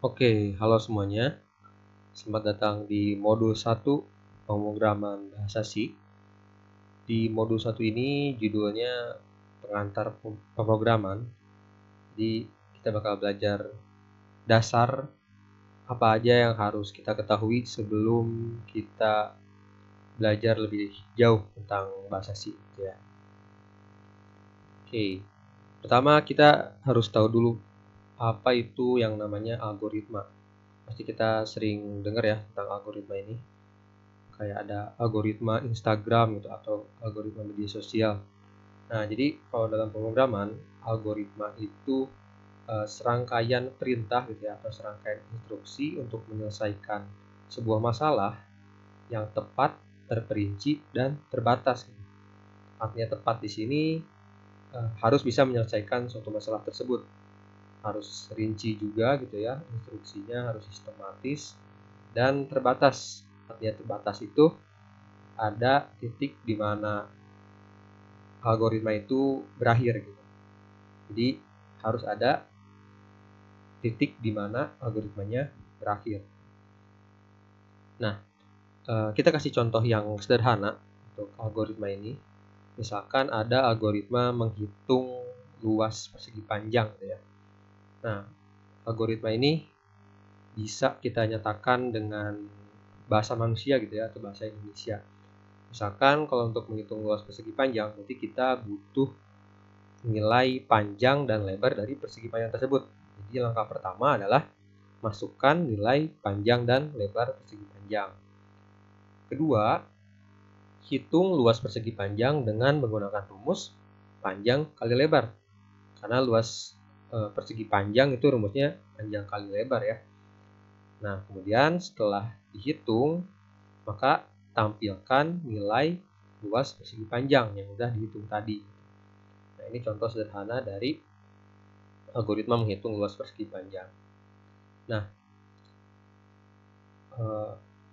Oke, halo semuanya. Selamat datang di modul 1 pemrograman bahasa C. Di modul 1 ini judulnya pengantar pemrograman. Jadi kita bakal belajar dasar apa aja yang harus kita ketahui sebelum kita belajar lebih jauh tentang bahasa C ya. Oke. Pertama kita harus tahu dulu apa itu yang namanya algoritma. Pasti kita sering dengar ya tentang algoritma ini. Kayak ada algoritma Instagram gitu atau algoritma media sosial. Nah, jadi kalau dalam pemrograman, algoritma itu serangkaian perintah gitu ya atau serangkaian instruksi untuk menyelesaikan sebuah masalah yang tepat, terperinci dan terbatas. Artinya tepat di sini harus bisa menyelesaikan suatu masalah tersebut. Harus rinci juga gitu ya, instruksinya harus sistematis dan terbatas. Artinya terbatas itu ada titik di mana algoritma itu berakhir gitu. Jadi harus ada titik di mana algoritmanya berakhir. Nah, kita kasih contoh yang sederhana untuk algoritma ini. Misalkan ada algoritma menghitung luas persegi panjang gitu ya. Nah, algoritma ini bisa kita nyatakan dengan bahasa manusia gitu ya atau bahasa Indonesia. Misalkan kalau untuk menghitung luas persegi panjang, berarti kita butuh nilai panjang dan lebar dari persegi panjang tersebut. Jadi langkah pertama adalah masukkan nilai panjang dan lebar persegi panjang. Kedua, hitung luas persegi panjang dengan menggunakan rumus panjang kali lebar. Karena luas persegi panjang itu rumusnya panjang kali lebar ya. Nah, kemudian setelah dihitung, maka tampilkan nilai luas persegi panjang yang sudah dihitung tadi. Nah, ini contoh sederhana dari algoritma menghitung luas persegi panjang. Nah,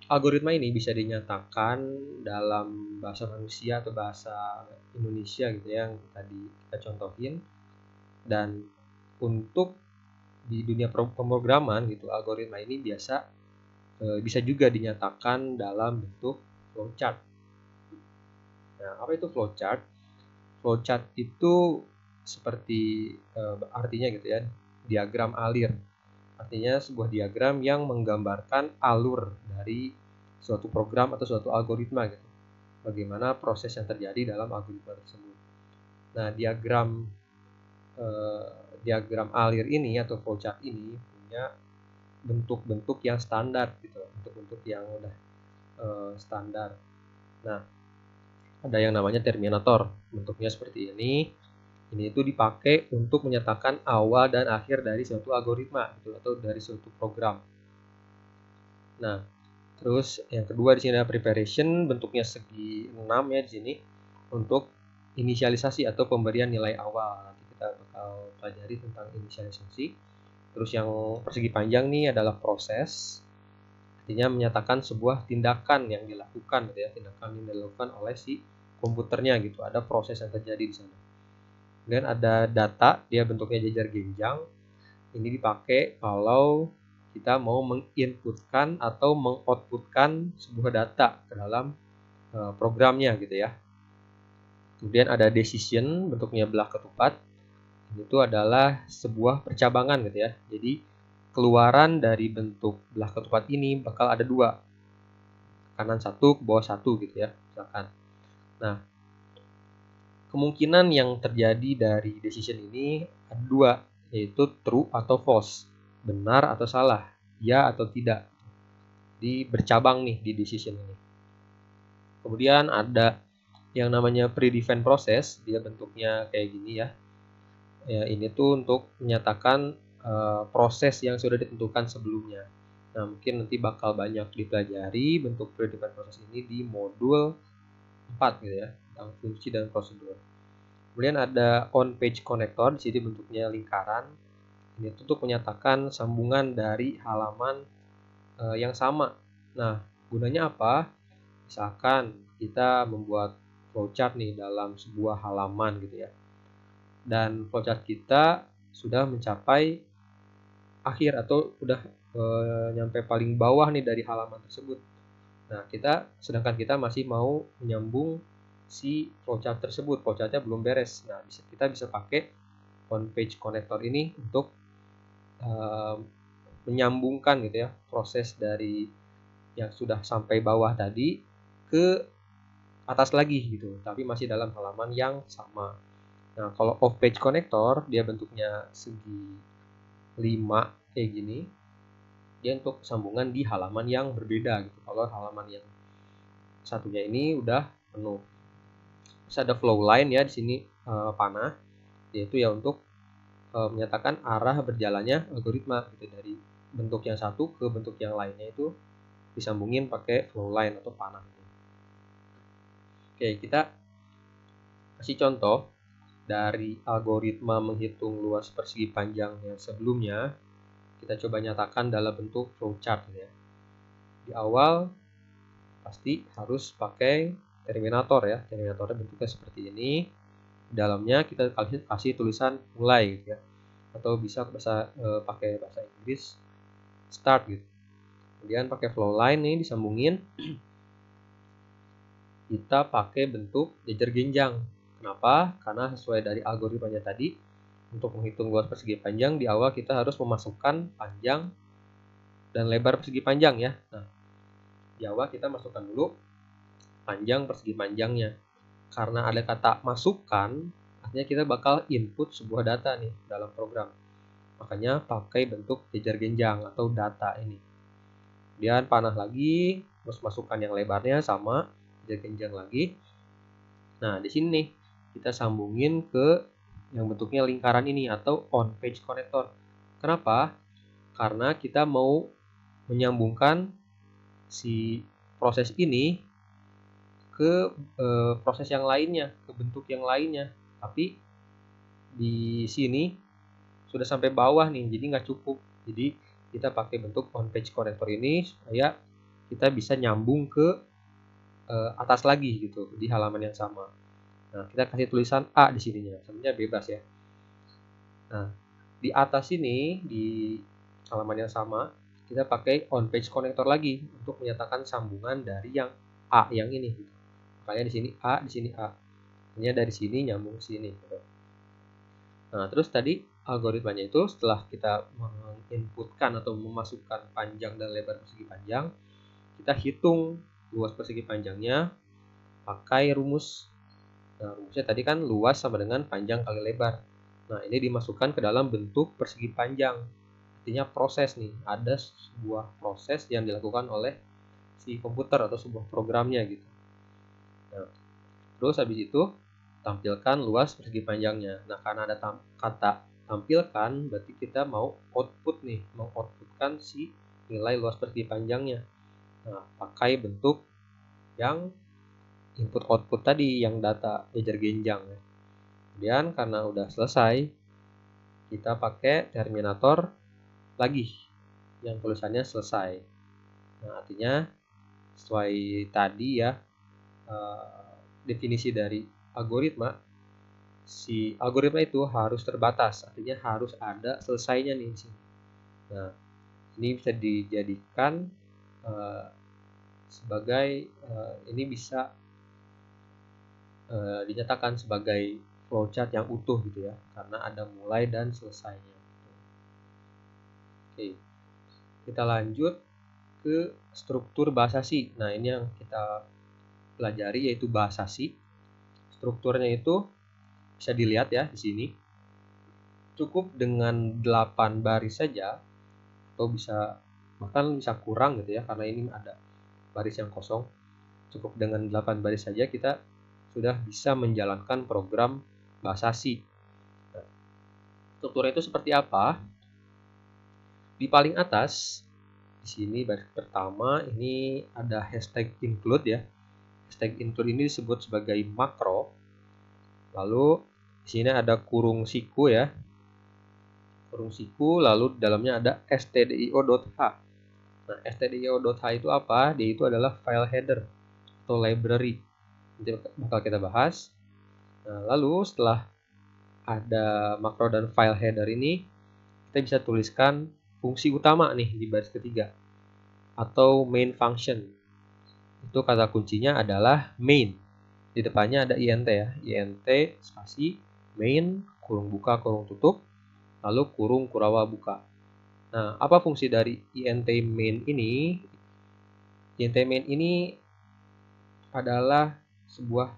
algoritma ini bisa dinyatakan dalam bahasa manusia atau bahasa Indonesia gitu ya, yang tadi kita contohin. Dan untuk di dunia pemrograman gitu, algoritma ini bisa juga dinyatakan dalam bentuk flowchart. Nah, apa itu flowchart? Flowchart itu seperti artinya gitu ya, diagram alir. Artinya sebuah diagram yang menggambarkan alur dari suatu program atau suatu algoritma gitu. Bagaimana proses yang terjadi dalam algoritma tersebut. Nah, diagram alir ini atau flowchart ini punya bentuk-bentuk yang standar gitu, bentuk-bentuk yang udah standar. Nah, ada yang namanya terminator, bentuknya seperti ini. Ini itu dipakai untuk menyatakan awal dan akhir dari suatu algoritma gitu, atau dari suatu program. Nah, terus yang kedua di sini ada preparation, bentuknya segi 6 ya di sini untuk inisialisasi atau pemberian nilai awal. Nanti kita bakal pelajari tentang inisialisasi. Terus yang persegi panjang nih adalah proses. Artinya menyatakan sebuah tindakan yang dilakukan gitu ya, tindakan yang dilakukan oleh si komputernya gitu. Ada proses yang terjadi di sana. Kemudian ada data, dia bentuknya jajar genjang. Ini dipakai kalau kita mau menginputkan atau mengoutputkan sebuah data ke dalam programnya gitu ya. Kemudian ada decision, bentuknya belah ketupat. Itu adalah sebuah percabangan gitu ya. Jadi keluaran dari bentuk belah ketupat ini bakal ada dua, kanan satu ke bawah satu gitu ya misalkan. Nah, kemungkinan yang terjadi dari decision ini ada dua, yaitu true atau false, benar atau salah, ya atau tidak. Jadi bercabang nih di decision ini. Kemudian ada yang namanya predefined process, dia bentuknya kayak gini ya. Ini tuh untuk menyatakan proses yang sudah ditentukan sebelumnya. Nah, mungkin nanti bakal banyak dipelajari bentuk predefined process ini di modul 4 gitu ya, tentang fungsi dan prosedur. Kemudian ada on page connector, di sini bentuknya lingkaran. Ini untuk menyatakan sambungan dari halaman yang sama. Nah, gunanya apa? Misalkan kita membuat flowchart nih dalam sebuah halaman gitu ya. Dan flowchart kita sudah mencapai akhir atau udah nyampe paling bawah nih dari halaman tersebut. Nah, sedangkan kita masih mau menyambung si flowchart tersebut, flowchartnya belum beres. Nah, kita bisa pakai on page connector ini untuk menyambungkan gitu ya proses dari yang sudah sampai bawah tadi ke atas lagi gitu, tapi masih dalam halaman yang sama. Nah, kalau off page connector dia bentuknya segi 5 kayak gini. Dia untuk sambungan di halaman yang berbeda gitu. Kalau halaman yang satunya ini udah penuh. Terus ada flow line ya di sini panah, yaitu ya untuk menyatakan arah berjalannya algoritma gitu, dari bentuk yang satu ke bentuk yang lainnya itu disambungin pakai flow line atau panah. Oke, kita kasih contoh dari algoritma menghitung luas persegi panjang yang sebelumnya. Kita coba nyatakan dalam bentuk flowchart ya. Di awal pasti harus pakai terminator ya. Terminatornya bentuknya seperti ini. Di dalamnya kita kasih tulisan mulai gitu ya. Atau bisa pakai bahasa Inggris start gitu. Kemudian pakai flow line nih disambungin. Kita pakai bentuk jejer genjang. Kenapa? Karena sesuai dari algoritmanya tadi, untuk menghitung luas persegi panjang di awal kita harus memasukkan panjang dan lebar persegi panjang ya. Nah, di awal kita masukkan dulu panjang persegi panjangnya. Karena ada kata masukkan, artinya kita bakal input sebuah data nih dalam program. Makanya pakai bentuk jejer genjang atau data ini. Kemudian panah lagi, terus masukkan yang lebarnya sama, jejer genjang lagi. Nah, di sini nih kita sambungin ke yang bentuknya lingkaran ini atau on page connector. Kenapa? Karena kita mau menyambungkan si proses ini ke proses yang lainnya, ke bentuk yang lainnya. Tapi di sini sudah sampai bawah nih, jadi nggak cukup. Jadi kita pakai bentuk on page connector ini supaya kita bisa nyambung ke atas lagi gitu di halaman yang sama. Nah, kita kasih tulisan A di sininya, sebenarnya bebas ya. Nah, di atas ini di halaman yang sama kita pakai on page connector lagi untuk menyatakan sambungan dari yang A yang ini gitu. Makanya di sini A, di sini A. Hanya dari sini nyambung sini gitu. Nah, terus tadi algoritmanya itu setelah kita menginputkan atau memasukkan panjang dan lebar persegi panjang, kita hitung luas persegi panjangnya pakai rumus. Nah, rumusnya tadi kan luas sama dengan panjang kali lebar. Nah, ini dimasukkan ke dalam bentuk persegi panjang. Artinya proses nih, ada sebuah proses yang dilakukan oleh si komputer atau sebuah programnya gitu. Nah, terus habis itu tampilkan luas persegi panjangnya. Nah, karena ada kata tampilkan, berarti kita mau output nih, mau outputkan si nilai luas persegi panjangnya. Nah, pakai bentuk yang input output tadi, yang data jejer genjang ya. Kemudian karena udah selesai, kita pakai terminator lagi yang tulisannya selesai. Nah, artinya sesuai tadi ya definisi dari algoritma, si algoritma itu harus terbatas, artinya harus ada selesainya nih di sini. Nah, ini bisa dijadikan sebagai ini bisa dinyatakan sebagai flowchart yang utuh gitu ya, karena ada mulai dan selesainya. Oke, kita lanjut ke struktur bahasa C. Nah, ini yang kita pelajari yaitu bahasa C. Strukturnya itu bisa dilihat ya di sini. Cukup dengan 8 baris saja, atau bahkan bisa kurang gitu ya, karena ini ada baris yang kosong. Cukup dengan 8 baris saja kita sudah bisa menjalankan program bahasa C. Nah, strukturnya itu seperti apa? Di paling atas di sini baris pertama ini ada hashtag include ya. Hashtag include ini disebut sebagai makro. Lalu di sini ada kurung siku ya. Kurung siku, lalu di dalamnya ada stdio.h. Nah, stdio.h itu apa? Dia itu adalah file header atau library. Nanti bakal kita bahas. Nah, lalu setelah ada makro dan file header ini, kita bisa tuliskan fungsi utama nih di baris ketiga atau main function. Itu kata kuncinya adalah main. Di depannya ada int ya, int spasi main kurung buka kurung tutup lalu kurung kurawa buka. Nah, apa fungsi dari int main ini? Int main ini adalah sebuah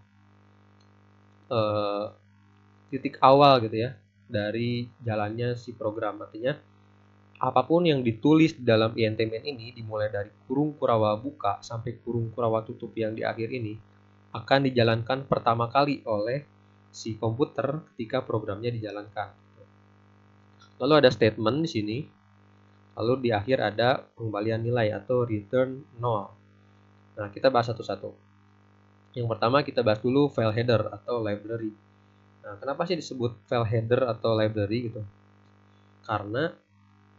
titik awal gitu ya dari jalannya si program. Artinya apapun yang ditulis di dalam int main ini dimulai dari kurung kurawa buka sampai kurung kurawa tutup yang di akhir ini akan dijalankan pertama kali oleh si komputer ketika programnya dijalankan. Lalu ada statement di sini. Lalu di akhir ada pengembalian nilai atau return 0. Nah, kita bahas satu-satu. Yang pertama kita bahas dulu file header atau library. Nah, kenapa sih disebut file header atau library gitu? Karena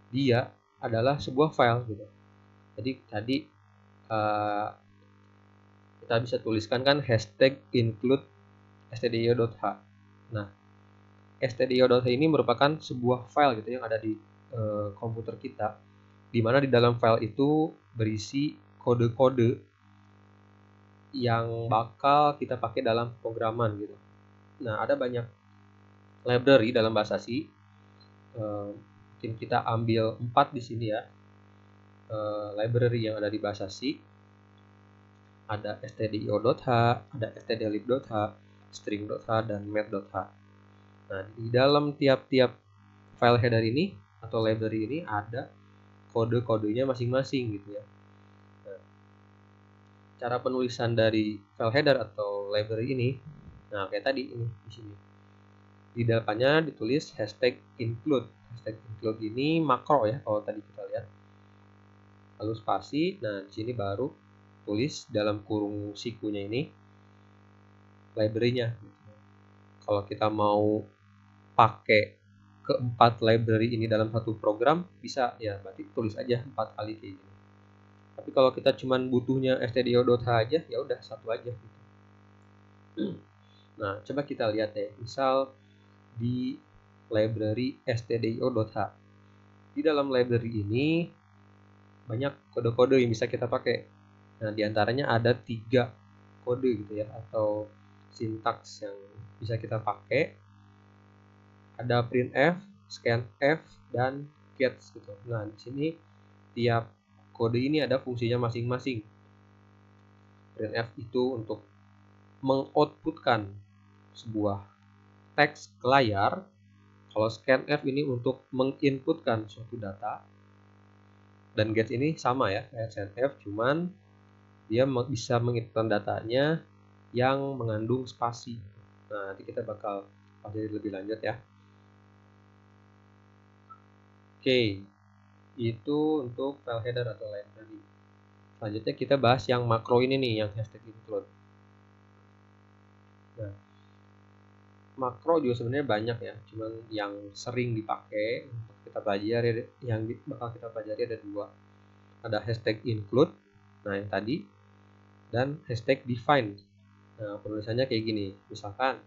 dia adalah sebuah file gitu. Jadi tadi kita bisa tuliskan kan hashtag include stdio.h. Nah, stdio.h ini merupakan sebuah file gitu yang ada di komputer kita, di mana di dalam file itu berisi kode-kode yang bakal kita pakai dalam pemrograman gitu. Nah, ada banyak library dalam bahasa C. Mungkin kita ambil 4 di sini ya. Library yang ada di bahasa C. Ada stdio.h, ada stdlib.h, string.h, dan math.h. Nah, di dalam tiap-tiap file header ini atau library ini ada kode-kodenya masing-masing gitu ya. Nah, cara penulisan dari file header atau library ini, nah kayak tadi ini di sini. Di depannya ditulis hashtag include. Hashtag include ini makro ya kalau tadi kita lihat. Lalu spasi, nah di sini baru tulis dalam kurung sikunya ini library-nya. Kalau kita mau pakai keempat library ini dalam satu program bisa ya, berarti tulis aja 4 kali kayak gini. Tapi kalau kita cuman butuhnya stdio.h aja, ya udah satu aja gitu. Nah, coba kita lihat ya. Misal di library stdio.h. Di dalam library ini banyak kode-kode yang bisa kita pakai. Nah, diantaranya ada 3 kode gitu ya, atau sintaks yang bisa kita pakai. Ada printf, scanf, dan gets gitu. Nah, di sini tiap kode ini ada fungsinya masing-masing. Printf itu untuk mengoutputkan sebuah teks ke layar. Kalau scanf ini untuk menginputkan suatu data. Dan gets ini sama ya kayak scanf, cuman dia bisa menginputkan datanya yang mengandung spasi. Nah, nanti kita bakal pelajari lebih lanjut ya. Oke, itu untuk file header atau library. Selanjutnya kita bahas yang makro ini nih, yang hashtag include. Nah, makro juga sebenarnya banyak ya, cuman yang sering dipakai untuk kita pelajari, yang bakal kita pelajari ada 2. Ada hashtag include, nah yang tadi, dan hashtag define. Nah, penulisannya kayak gini. Misalkan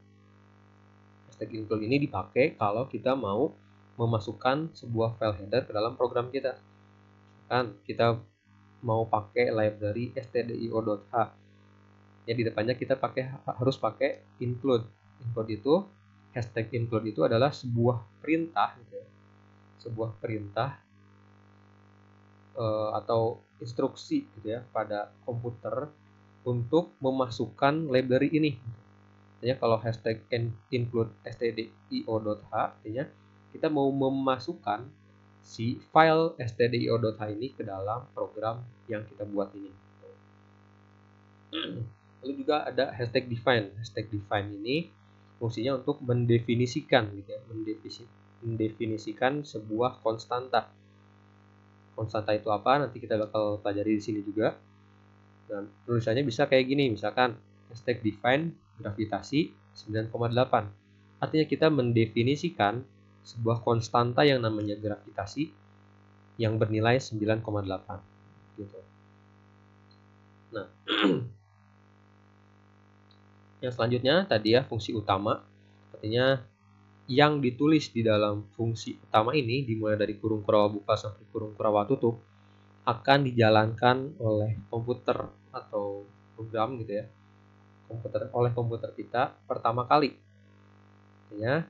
hashtag include ini dipakai kalau kita mau memasukkan sebuah file header ke dalam program kita. Kan kita mau pakai library stdio.h. Ya, di depannya kita harus pakai include. Include itu, hashtag include itu adalah sebuah perintah gitu ya. Sebuah perintah atau instruksi gitu ya pada komputer untuk memasukkan library ini. Artinya kalau hashtag include stdio.h artinya kita mau memasukkan si file stdio.h ini ke dalam program yang kita buat ini. Lalu juga ada hashtag define. Hashtag define ini fungsinya untuk mendefinisikan gitu ya, mendefinisikan sebuah konstanta. Konstanta itu apa? Nanti kita bakal pelajari di sini juga. Dan tulisannya bisa kayak gini, misalkan hashtag define gravitasi 9,8. Artinya kita mendefinisikan sebuah konstanta yang namanya gravitasi yang bernilai 9,8 gitu. Nah, yang selanjutnya tadi ya fungsi utama, artinya yang ditulis di dalam fungsi utama ini, dimulai dari kurung kurawa buka sampai kurung kurawa tutup, akan dijalankan oleh komputer atau program gitu ya, oleh komputer kita pertama kali. Ya,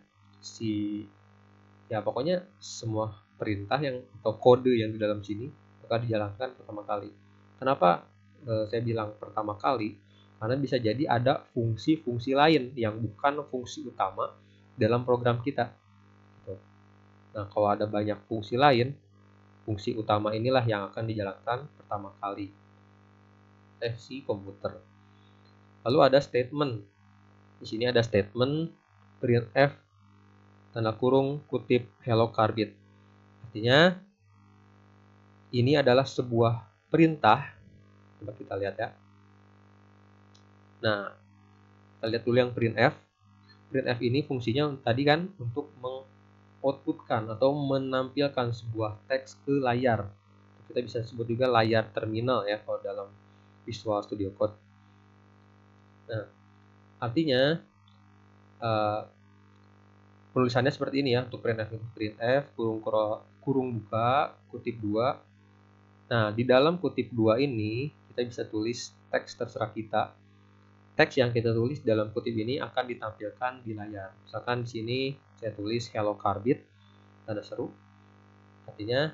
pokoknya semua perintah atau kode yang di dalam sini akan dijalankan pertama kali. Kenapa saya bilang pertama kali? Karena bisa jadi ada fungsi-fungsi lain yang bukan fungsi utama dalam program kita. Gitu. Nah, kalau ada banyak fungsi lain, fungsi utama inilah yang akan dijalankan pertama kali si komputer. Lalu ada statement. Di sini ada statement printf tanda kurung kutip hello carbit. Artinya ini adalah sebuah perintah. Coba kita lihat ya. Nah, kita lihat dulu yang printf. Printf ini fungsinya tadi kan untuk mengoutputkan atau menampilkan sebuah teks ke layar. Kita bisa sebut juga layar terminal ya kalau dalam Visual Studio Code. Nah, artinya penulisannya seperti ini ya untuk printf. Printf kurung buka kutip 2. Nah, di dalam kutip 2 ini kita bisa tulis teks terserah kita. Teks yang kita tulis dalam kutip ini akan ditampilkan di layar. Misalkan di sini saya tulis hello carbit tanda seru. Artinya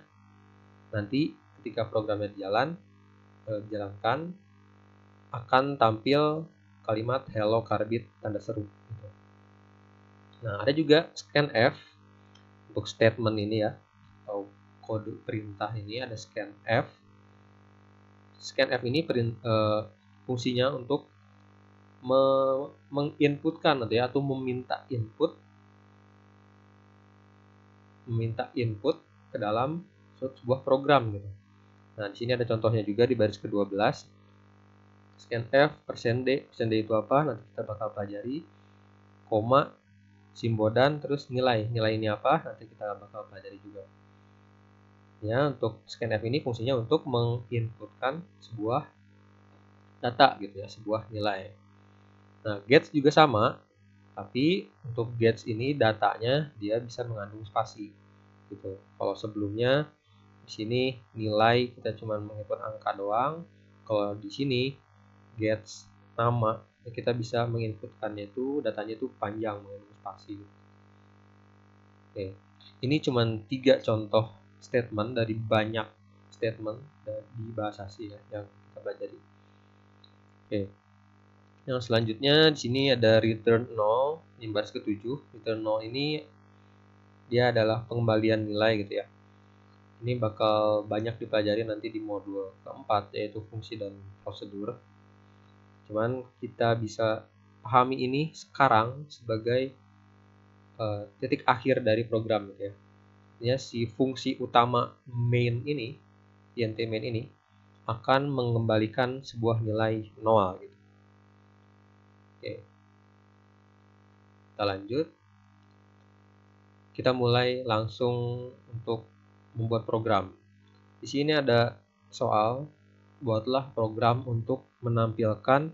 nanti ketika programnya dijalankan akan tampil kalimat hello carbit tanda seru. Nah, ada juga scanf untuk statement ini ya, atau kode perintah ini ada scanf. Scanf ini fungsinya untuk menginputkan atau meminta input ke dalam sebuah program gitu. Nah, di sini ada contohnya juga di baris ke-12. Scanf %d itu apa? Nanti kita bakal pelajari. Koma, simbodan, terus nilai ini apa? Nanti kita bakal pelajari juga. Ya, untuk scanf ini fungsinya untuk menginputkan sebuah data gitu ya, sebuah nilai. Nah, gets juga sama, tapi untuk gets ini datanya dia bisa mengandung spasi gitu. Kalau sebelumnya di sini nilai kita cuma menginput angka doang, kalau di sini gets nama kita bisa menginputkannya itu datanya itu panjang mengandung spasi. Oke, ini cuma 3 contoh statement dari banyak statement di bahasa C ya yang kita pelajari. Oke. Yang selanjutnya di sini ada return 0, di baris ke-7. Return 0 ini dia adalah pengembalian nilai gitu ya. Ini bakal banyak dipelajari nanti di modul keempat, yaitu fungsi dan prosedur. Cuman kita bisa pahami ini sekarang sebagai titik akhir dari program gitu ya. Ya, si fungsi utama main ini, int main ini akan mengembalikan sebuah nilai 0 gitu. Oke. Kita lanjut. Kita mulai langsung untuk membuat program. Di sini ada soal, buatlah program untuk menampilkan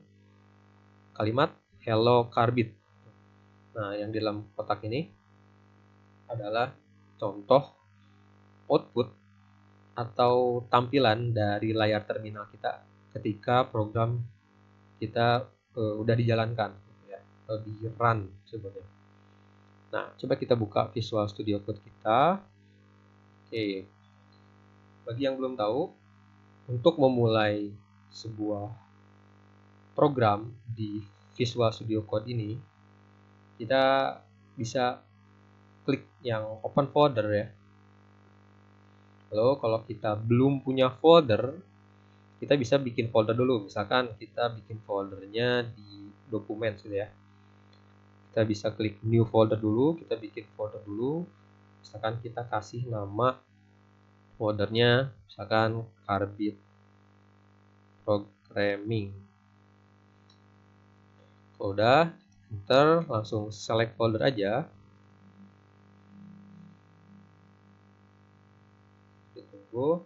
kalimat hello carbit. Nah, yang di dalam kotak ini adalah contoh output atau tampilan dari layar terminal kita ketika program kita udah dijalankan ya, atau di run sebetulnya. Nah, coba kita buka Visual Studio Code kita. Oke. Bagi yang belum tahu, untuk memulai sebuah program di Visual Studio Code ini, kita bisa klik yang open folder ya. Lalu kalau kita belum punya folder, kita bisa bikin folder dulu. Misalkan kita bikin foldernya di dokumen gitu ya. Kita bisa klik new folder dulu, kita bikin folder dulu. Misalkan kita kasih nama foldernya misalkan Carbit Programming. Kalau udah, enter, langsung select folder aja. Ditunggu.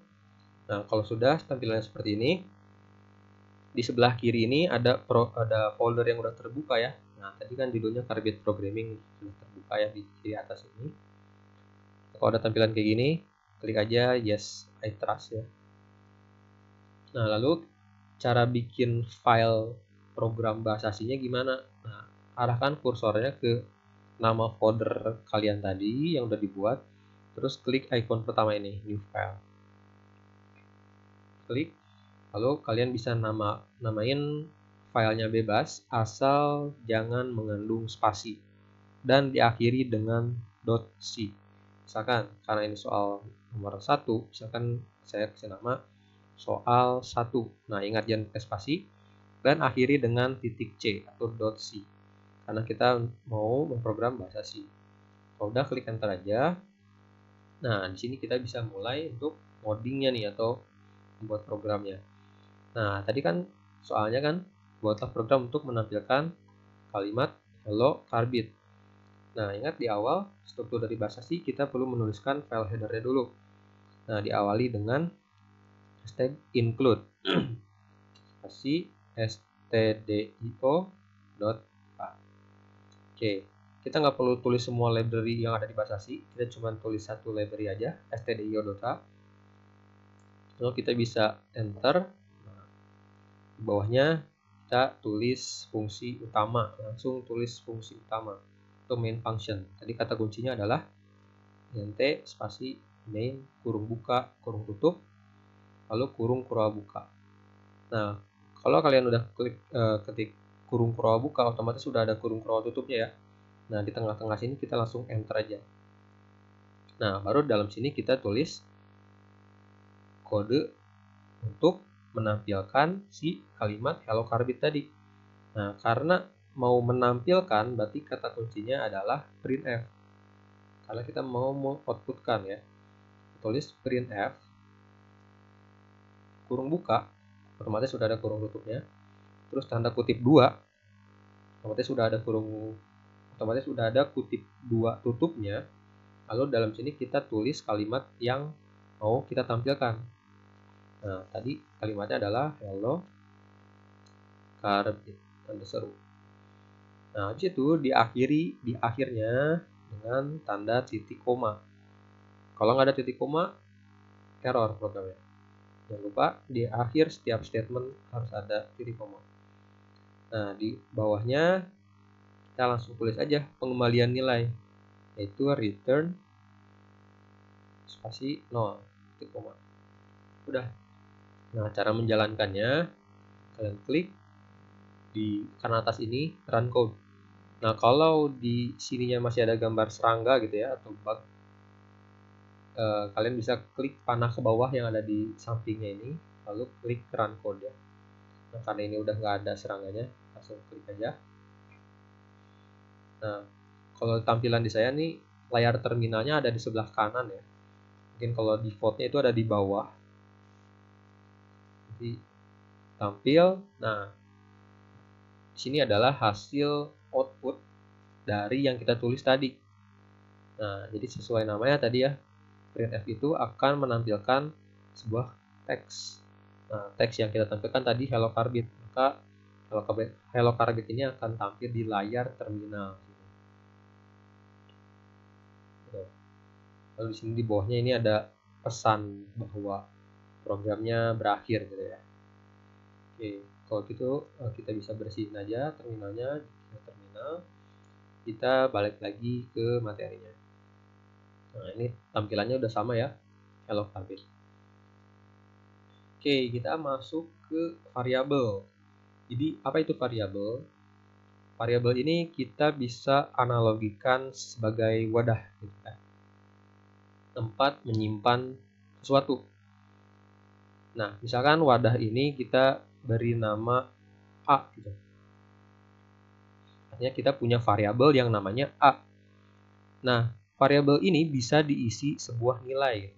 Nah, kalau sudah tampilannya seperti ini, di sebelah kiri ini ada folder yang udah terbuka ya. Nah, tadi kan judulnya Carbit Programming sudah terbuka ya di atas ini. Kalau ada tampilan kayak gini, klik aja yes, I trust ya. Nah, lalu cara bikin file program bahasa C-nya gimana? Nah, arahkan kursornya ke nama folder kalian tadi yang udah dibuat, terus klik icon pertama ini, new file. Klik, lalu kalian bisa namain filenya bebas, asal jangan mengandung spasi dan diakhiri dengan .c. Misalkan karena ini soal nomor 1, misalkan saya kasih nama soal 1. Nah, ingat jangan pakai spasi dan akhiri dengan titik C atau .c. Karena kita mau memprogram bahasa C. Kalau udah klik enter aja. Nah, di sini kita bisa mulai untuk ngodingnya nih atau membuat programnya. Nah, tadi kan soalnya kan buatlah program untuk menampilkan kalimat hello Carbit. Nah, ingat di awal struktur dari bahasa C kita perlu menuliskan file header-nya dulu. Nah, diawali dengan hashtag include spasi stdio.a. Oke, kita nggak perlu tulis semua library yang ada di bahasa C, kita cuma tulis satu library aja, stdio.a. Lalu kita bisa enter. Nah, di bawahnya kita tulis fungsi utama, langsung tulis fungsi utama atau main function. Tadi kata kuncinya adalah int spasi main kurung buka kurung tutup lalu kurung kurung buka. Nah, kalau kalian udah ketik kurung kurung buka, otomatis sudah ada kurung kurung tutupnya ya. Nah, di tengah-tengah sini kita langsung enter aja. Nah, baru dalam sini kita tulis kode untuk menampilkan si kalimat hello Carbit tadi. Nah, karena mau menampilkan berarti kata kuncinya adalah printf. Karena kita mau outputkan ya. Tulis printf kurung buka, otomatis sudah ada kurung tutupnya. Terus tanda kutip 2, otomatis sudah ada kutip 2 tutupnya. Lalu dalam sini kita tulis kalimat yang mau kita tampilkan. Nah, tadi kalimatnya adalah hello Carbit seru. Nah, habis itu diakhiri di akhirnya dengan tanda titik koma. Kalau nggak ada titik koma, error programnya. Jangan lupa di akhir setiap statement harus ada titik koma. Nah, di bawahnya kita langsung tulis aja pengembalian nilai, yaitu return spasi 0 titik koma. Udah. Nah, cara menjalankannya kalian klik di kanan atas ini run code. Nah, kalau di sininya masih ada gambar serangga gitu ya atau bug, kalian bisa klik panah ke bawah yang ada di sampingnya ini, lalu klik run code ya. Nah, karena ini udah nggak ada serangganya, langsung klik aja. Nah, kalau tampilan di saya nih layar terminalnya ada di sebelah kanan ya. Mungkin kalau defaultnya itu ada di bawah. Jadi tampil. Nah, di sini adalah hasil output dari yang kita tulis tadi. Nah, jadi sesuai namanya tadi ya, printf itu akan menampilkan sebuah teks. Nah, teks yang kita tampilkan tadi hello Carbit. Maka hello Carbit ini akan tampil di layar terminal. Lalu di sini di bawahnya ini ada pesan bahwa programnya berakhir gitu ya. Oke, kalau gitu kita bisa bersihin aja terminalnya. Di terminal kita balik lagi ke materinya. Nah, ini tampilannya udah sama ya, hello Carbit. Oke, kita masuk ke variabel. Jadi apa itu variabel? Variabel ini kita bisa analogikan sebagai wadah gitu kan, tempat menyimpan sesuatu. Nah, misalkan wadah ini kita beri nama A gitu. Artinya kita punya variabel yang namanya A. Nah, variabel ini bisa diisi sebuah nilai.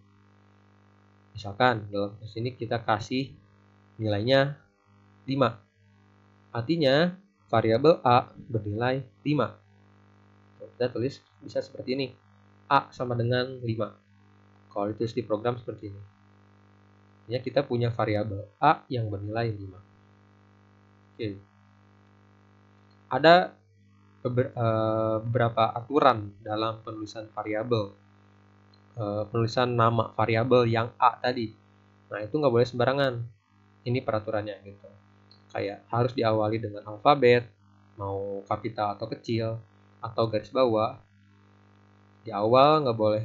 Misalkan dalam kasus ini kita kasih nilainya 5. Artinya variabel A bernilai 5. Kita tulis bisa seperti ini. A sama dengan 5. Kalau ditulis di program seperti ini. Artinya kita punya variabel A yang bernilai 5. Oke. Ada beberapa aturan dalam penulisan variabel, penulisan nama variabel yang A tadi. Nah, itu nggak boleh sembarangan. Ini peraturannya gitu. Kayak harus diawali dengan alfabet, mau kapital atau kecil, atau garis bawah. Di awal nggak boleh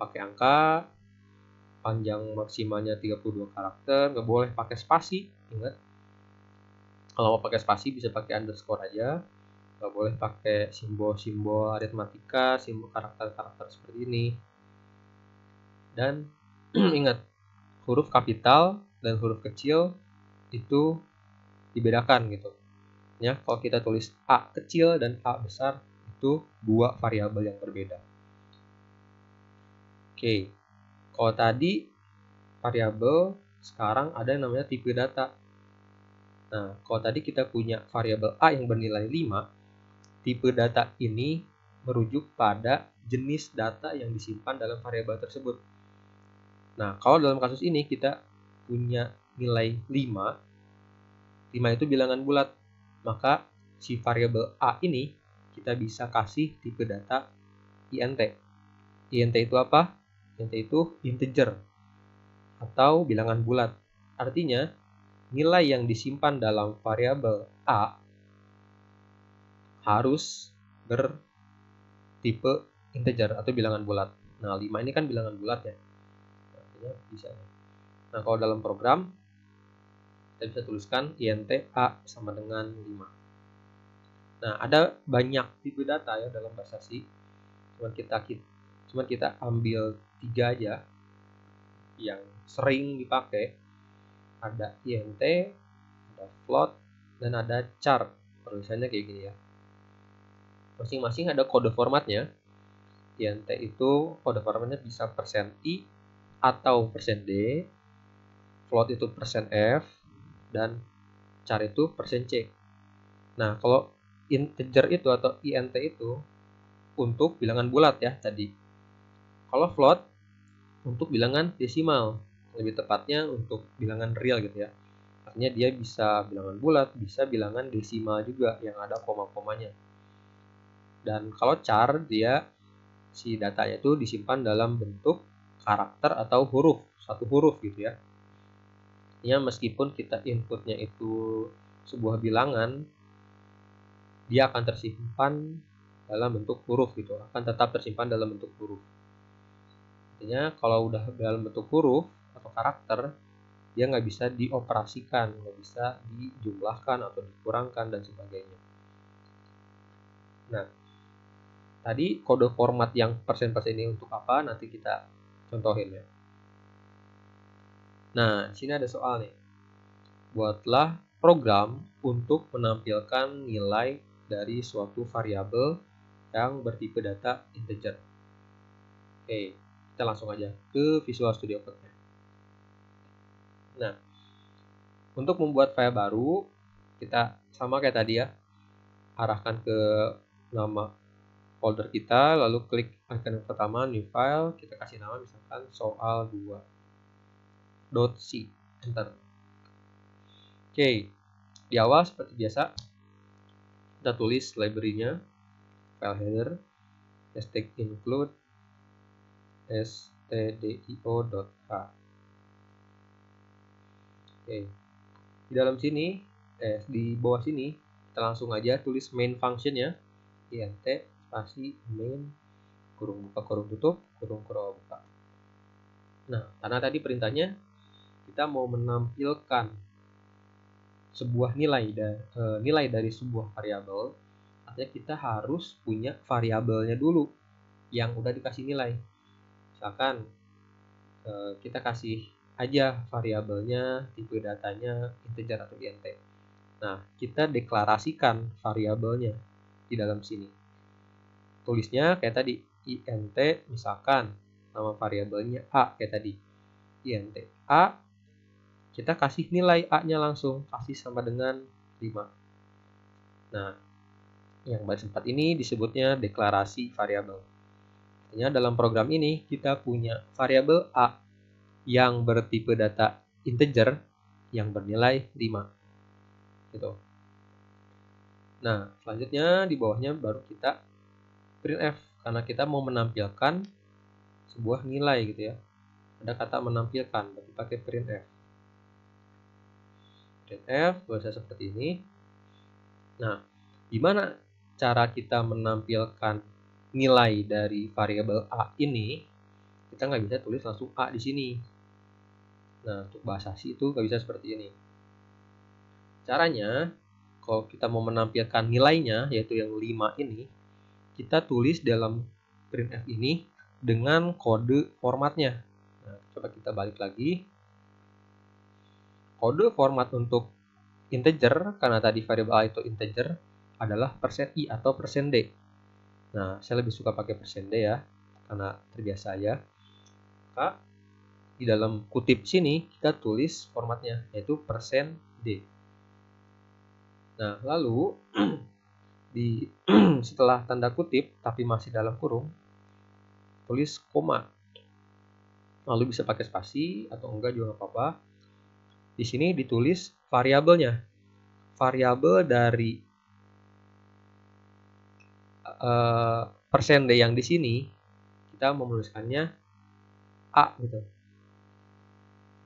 pakai angka, panjang maksimalnya 32 karakter, nggak boleh pakai spasi, ingat. Kalau mau pakai spasi bisa pakai underscore aja, nggak boleh pakai simbol-simbol aritmatika, simbol karakter-karakter seperti ini. Dan ingat, huruf kapital dan huruf kecil itu dibedakan gitu. Ya, kalau kita tulis A kecil dan A besar itu dua variabel yang berbeda. Oke, kalau tadi variabel, sekarang ada yang namanya tipe data. Nah, kalau tadi kita punya variabel A yang bernilai 5, tipe data ini merujuk pada jenis data yang disimpan dalam variabel tersebut. Nah, kalau dalam kasus ini kita punya nilai 5, 5 itu bilangan bulat, maka si variabel A ini kita bisa kasih tipe data int. Int itu apa? Int itu integer atau bilangan bulat. Artinya, nilai yang disimpan dalam variabel A harus bertipe integer atau bilangan bulat. Nah, 5 ini kan bilangan bulat ya. Artinya bisa. Nah, kalau dalam program kita bisa tuliskan int A sama dengan 5. Nah, ada banyak tipe data ya dalam bahasa C. Cuman kita ambil 3 aja yang sering dipakai. Ada int, ada float, dan ada char. Tulisannya kayak gini ya. Masing-masing ada kode formatnya. int itu kode formatnya bisa %i atau %d, float itu %f, dan char itu %c. Nah, kalau integer itu atau int itu untuk bilangan bulat ya tadi. Kalau float untuk bilangan desimal, lebih tepatnya untuk bilangan real gitu ya. Artinya dia bisa bilangan bulat, bisa bilangan desimal juga yang ada koma-komanya. Dan kalau char, dia si datanya itu disimpan dalam bentuk karakter atau huruf, satu huruf gitu ya. Artinya meskipun kita inputnya itu sebuah bilangan, dia akan tersimpan dalam bentuk huruf gitu, akan tetap tersimpan dalam bentuk huruf. Artinya kalau udah dalam bentuk huruf atau karakter, dia nggak bisa dioperasikan, nggak bisa dijumlahkan atau dikurangkan dan sebagainya. Nah, tadi kode format yang persen-persen ini untuk apa? Nanti kita contohin ya. Nah, di sini ada soal nih. Buatlah program untuk menampilkan nilai dari suatu variabel yang bertipe data integer. Oke, kita langsung aja ke Visual Studio Code-nya. Nah, untuk membuat file baru, kita sama kayak tadi ya, arahkan ke nama folder kita, lalu klik icon yang pertama, new file, kita kasih nama misalkan soal2.c, enter. Oke, di awal seperti biasa, kita tulis library-nya, file header, hashtag include stdio.h. Oke, di dalam sini, di bawah sini, kita langsung aja tulis main function-nya, int spasi main kurung buka kurung tutup kurung buka. Nah, karena tadi perintahnya kita mau menampilkan sebuah nilai dari sebuah variabel, artinya kita harus punya variabelnya dulu yang udah dikasih nilai. Misalkan kita kasih aja variabelnya, tipe datanya integer atau int. Nah, kita deklarasikan variabelnya di dalam sini. Tulisnya kayak tadi, int misalkan nama variabelnya A kayak tadi. Int A, kita kasih nilai A-nya langsung, kasih sama dengan 5. Nah, yang baris 4 ini disebutnya deklarasi variabel. Artinya dalam program ini kita punya variabel A yang bertipe data integer yang bernilai 5. Gitu. Nah, selanjutnya di bawahnya baru kita printf, karena kita mau menampilkan sebuah nilai gitu ya. Ada kata menampilkan, berarti pakai printf. Printf bisa seperti ini. Nah, gimana cara kita menampilkan nilai dari variabel a ini? Kita nggak bisa tulis langsung a di sini. Nah, untuk bahasa C itu nggak bisa seperti ini. Caranya, kalau kita mau menampilkan nilainya, yaitu yang 5 ini, kita tulis dalam printf ini dengan kode formatnya. Nah, coba kita balik lagi. Kode format untuk integer, karena tadi variabel a itu integer, adalah %i atau %d. Nah, saya lebih suka pakai %d ya, karena terbiasa ya. Maka di dalam kutip sini kita tulis formatnya, yaitu %d. Nah, lalu setelah tanda kutip tapi masih dalam kurung, tulis koma. Lalu bisa pakai spasi atau enggak juga nggak apa-apa. Di sini ditulis variabelnya. Variabel dari %d yang di sini kita menuliskannya a gitu.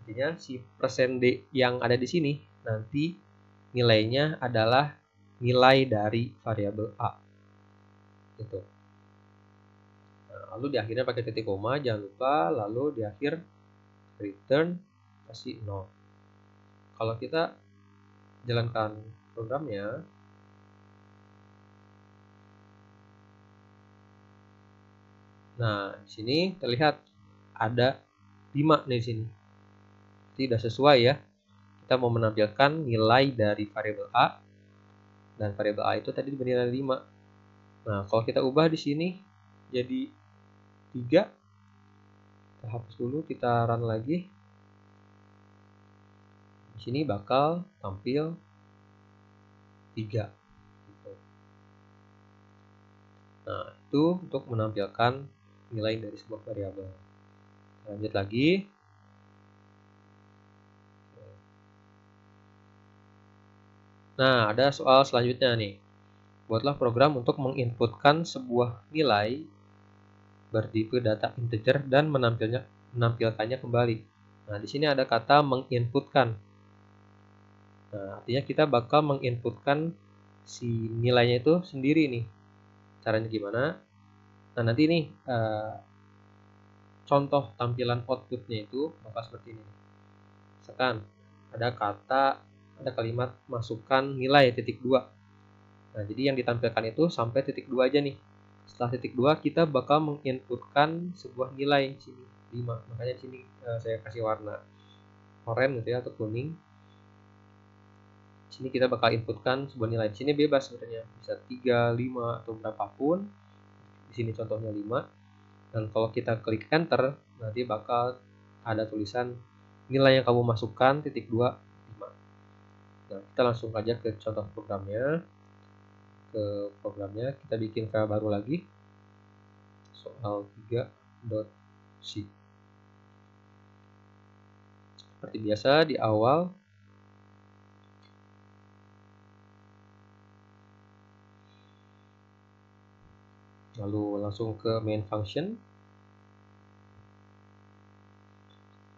Artinya si %d yang ada di sini nanti nilainya adalah nilai dari variabel a. Gitu. Nah, lalu di akhirnya pakai titik koma, jangan lupa. Lalu di akhir return kasih 0. Kalau kita jalankan programnya, nah di sini terlihat ada 5 nih di sini. Tidak sesuai ya. Kita mau menampilkan nilai dari variabel a, dan variabel a itu tadi bernilai 5. Nah, kalau kita ubah di sini jadi 3, kita hapus dulu, kita run lagi. Di sini bakal tampil 3. Nah, itu untuk menampilkan nilai dari sebuah variabel. Lanjut lagi. Nah, ada soal selanjutnya nih. Buatlah program untuk menginputkan sebuah nilai bertipe data integer dan menampilkannya kembali. Nah, di sini ada kata menginputkan. Nah, artinya kita bakal menginputkan si nilainya itu sendiri nih. Caranya gimana? Nah, nanti nih contoh tampilan outputnya itu bakal seperti ini. Misalkan ada kalimat masukkan nilai titik 2. Nah, jadi yang ditampilkan itu sampai titik 2 aja nih. Setelah titik 2 kita bakal menginputkan sebuah nilai sini 5. Makanya di sini saya kasih warna oranye gitu ya, atau kuning. Di sini kita bakal inputkan sebuah nilai. Di sini bebas sebenarnya, bisa 3, 5 atau berapapun. Di sini contohnya 5. Dan kalau kita klik enter, nanti bakal ada tulisan nilai yang kamu masukkan titik 2 5. Nah, kita langsung aja ke contoh programnya. Kita bikin file baru lagi, soal 3.c. Seperti biasa di awal lalu langsung ke main function.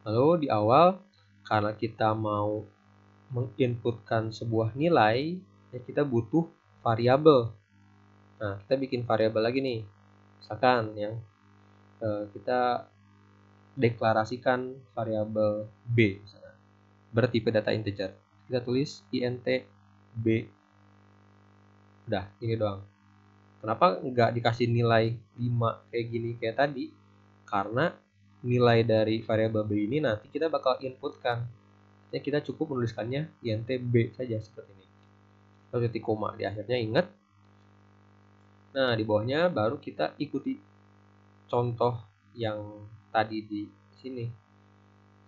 Lalu di awal, karena kita mau menginputkan sebuah nilai, ya kita butuh variabel. Nah, kita bikin variabel lagi nih. Misalkan yang kita deklarasikan variabel b, misalkan, bertipe data integer. Kita tulis int b. Udah, ini doang. Kenapa nggak dikasih nilai 5 kayak gini kayak tadi? Karena nilai dari variabel b ini nanti kita bakal inputkan. Jadi kita cukup menuliskannya int b saja seperti ini. Lalu titik koma di akhirnya, ingat. Nah, di bawahnya baru kita ikuti contoh yang tadi di sini.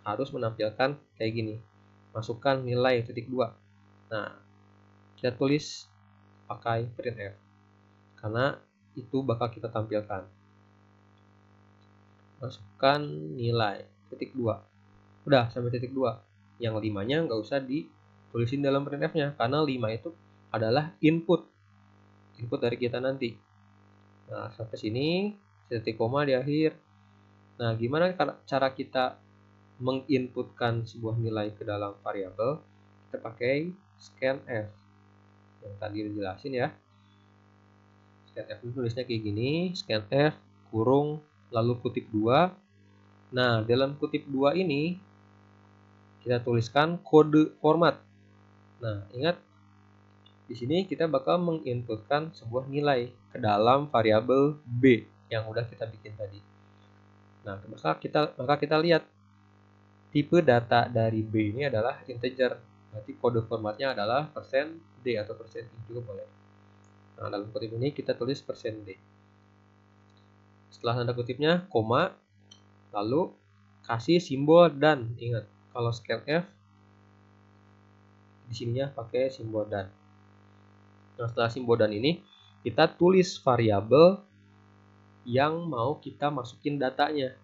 Harus menampilkan kayak gini. Masukkan nilai titik 2. Nah, kita tulis pakai printf. Karena itu bakal kita tampilkan. Masukkan nilai titik 2. Udah sampai titik 2. Yang 5-nya nggak usah ditulisin dalam printf-nya, karena 5 itu adalah input. input dari kita nanti. Nah, sampai sini titik koma di akhir. Nah, gimana cara kita menginputkan sebuah nilai ke dalam variabel? Kita pakai scanf yang tadi dijelasin ya. Scanf itu tulisnya kayak gini, scanf kurung lalu kutip 2. Nah, dalam kutip 2 ini kita tuliskan kode format. Nah, ingat di sini kita bakal menginputkan sebuah nilai ke dalam variabel B yang udah kita bikin tadi. Nah, maka kita lihat tipe data dari B ini adalah integer. Berarti kode formatnya adalah %D atau %I juga boleh. Nah, dalam kutip ini kita tulis %D. Setelah tanda kutipnya koma, lalu kasih simbol dan. Ingat, kalau scanf di sininya pakai simbol dan. Nah, setelah simbol dan ini kita tulis variabel yang mau kita masukin datanya.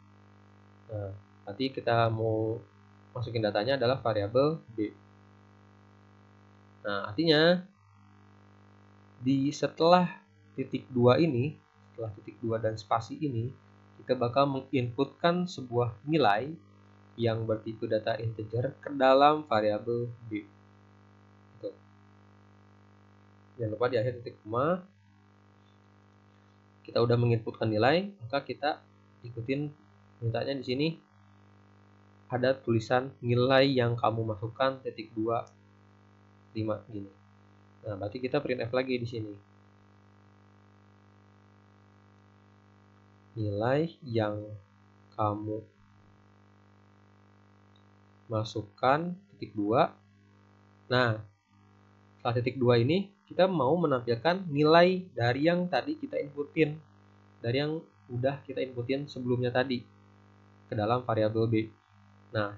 Nah, nanti kita mau masukin datanya adalah variabel B. Nah, artinya setelah titik 2 ini, setelah titik 2 dan spasi ini, kita bakal menginputkan sebuah nilai yang bertipe data integer ke dalam variabel B. Gitu. Jangan lupa di akhir titik koma kita udah menginputkan nilai, maka kita ikutin mintanya di sini ada tulisan nilai yang kamu masukkan titik 2 5 gini. Nah, berarti kita printf lagi di sini. Nilai yang kamu masukkan titik 2. Nah, setelah titik 2 ini kita mau menampilkan nilai dari yang tadi kita inputin, dari yang udah kita inputin sebelumnya tadi ke dalam variabel B. Nah,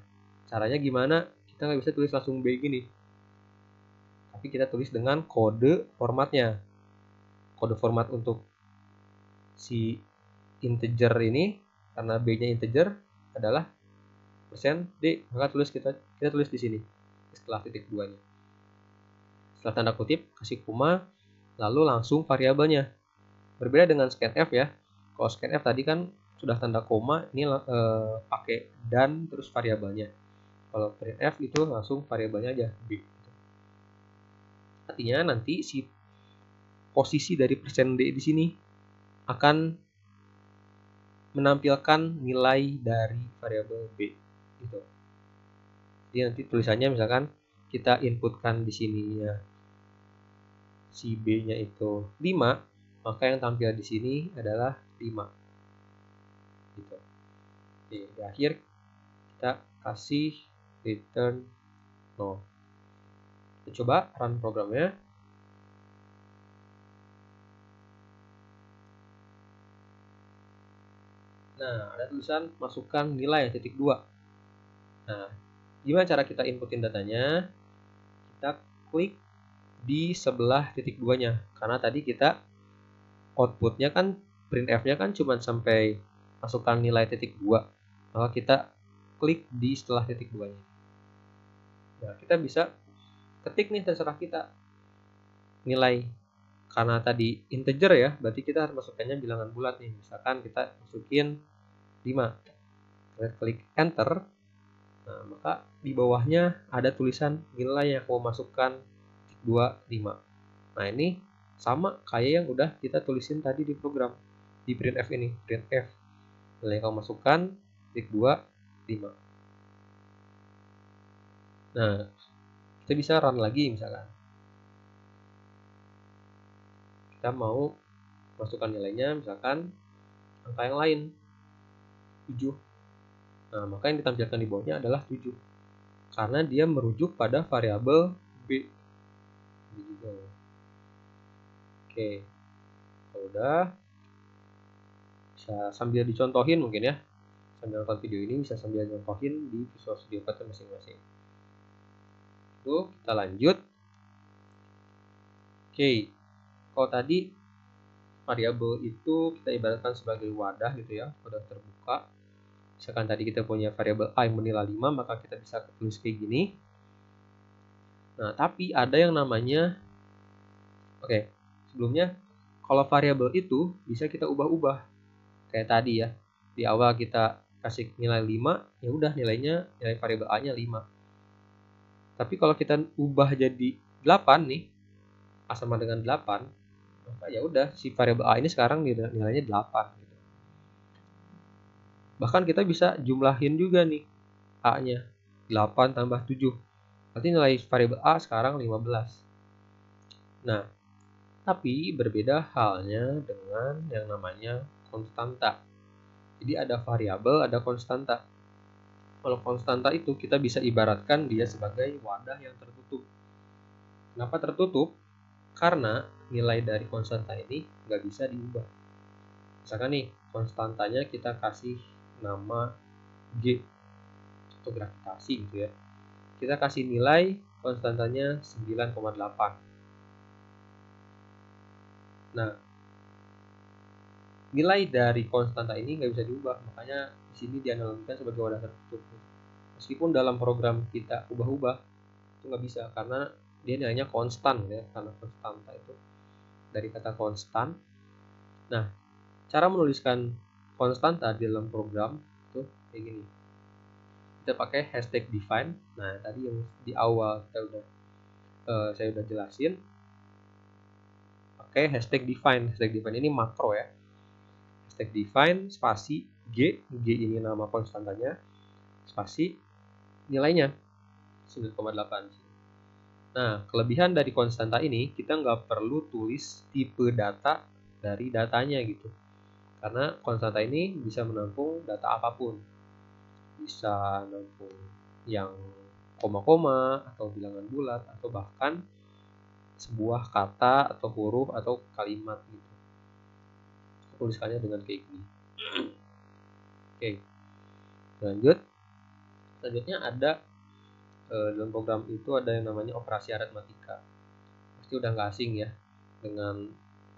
caranya gimana? Kita nggak bisa tulis langsung B gini, tapi kita tulis dengan kode formatnya. Kode format untuk si integer ini, karena B-nya integer, adalah %D. Maka kita tulis di sini setelah titik 2-nya. Setelah tanda kutip, kasih koma, lalu langsung variabelnya. Berbeda dengan scanf ya. Kalau scanf tadi kan sudah tanda koma, ini pakai dan terus variabelnya. Kalau printf itu langsung variabelnya aja B. Artinya nanti si posisi dari %D di sini akan menampilkan nilai dari variabel B gitu. Jadi nanti tulisannya misalkan kita inputkan di sininya si B-nya itu 5, maka yang tampil di sini adalah 5. Gitu. Oke, di akhir kita kasih return 0. Kita coba run programnya. Nah, ada tulisan masukkan nilai titik 2. Nah, gimana cara kita inputin datanya? Kita klik di sebelah titik 2-nya. Karena tadi kita outputnya kan, printf-nya kan cuma sampai masukkan nilai titik 2. Maka kita klik di setelah titik 2-nya. Nah, kita bisa ketik nih, terserah kita nilai. Karena tadi integer ya, berarti kita harus masukkannya bilangan bulat nih. Misalkan kita masukin 5. Kita klik enter. Nah, maka di bawahnya ada tulisan nilai yang aku masukkan 2, 5. Nah, ini sama kayak yang udah kita tulisin tadi di program di printf ini. Printf nilai yang kamu masukkan 2, 5. Nah, kita bisa run lagi misalkan. Kita mau masukkan nilainya misalkan angka yang lain 7. Nah, maka yang ditampilkan di bawahnya adalah 7. Karena dia merujuk pada variabel B. Oke. Kalau udah, bisa sambil dicontohin mungkin ya. Sambil nonton video ini bisa sambil contohin di Visual Studio Code masing-masing. Itu kita lanjut. Oke. Kalau tadi variabel itu kita ibaratkan sebagai wadah gitu ya, wadah terbuka. Misalkan tadi kita punya variabel A yang bernilai 5, maka kita bisa tulis kayak gini. Nah, tapi ada yang namanya, sebelumnya Kalau variabel itu bisa kita ubah-ubah. Kayak tadi ya. Di awal kita kasih nilai 5, ya udah nilai variabel A-nya 5. Tapi kalau kita ubah jadi 8 nih, A sama dengan 8, maka ya udah si variabel A ini sekarang nilainya 8 gitu. Bahkan kita bisa jumlahin juga nih A-nya. 8 tambah 7. Berarti nilai variabel A sekarang 15. Nah, tapi berbeda halnya dengan yang namanya konstanta. Jadi ada variabel, ada konstanta. Kalau konstanta itu kita bisa ibaratkan dia sebagai wadah yang tertutup. Kenapa tertutup? Karena nilai dari konstanta ini nggak bisa diubah. Misalkan nih, konstantanya kita kasih nama G atau gravitasi gitu ya. Kita kasih nilai konstantanya 9,8. Nah, nilai dari konstanta ini nggak bisa diubah, makanya di sini dianalogikan sebagai wadah tertutup. Meskipun dalam program kita ubah-ubah, itu nggak bisa karena dia nilainya konstan ya, karena konstanta itu dari kata konstan. Nah, cara menuliskan konstanta di dalam program itu kayak gini. Kita pakai hashtag define. Nah, tadi yang di awal saya udah jelasin. Pakai hashtag define. Hashtag define ini makro ya. Hashtag define spasi G ini nama konstantanya, spasi nilainya 9,8. Nah, kelebihan dari konstanta ini kita nggak perlu tulis tipe data dari datanya gitu. Karena konstanta ini bisa menampung data apapun. Bisa menampung yang koma-koma atau bilangan bulat atau bahkan sebuah kata atau huruf atau kalimat gitu. Tuliskannya dengan kayak gini. Oke. Selanjutnya ada dalam program itu ada yang namanya operasi aritmatika. Pasti udah nggak asing ya dengan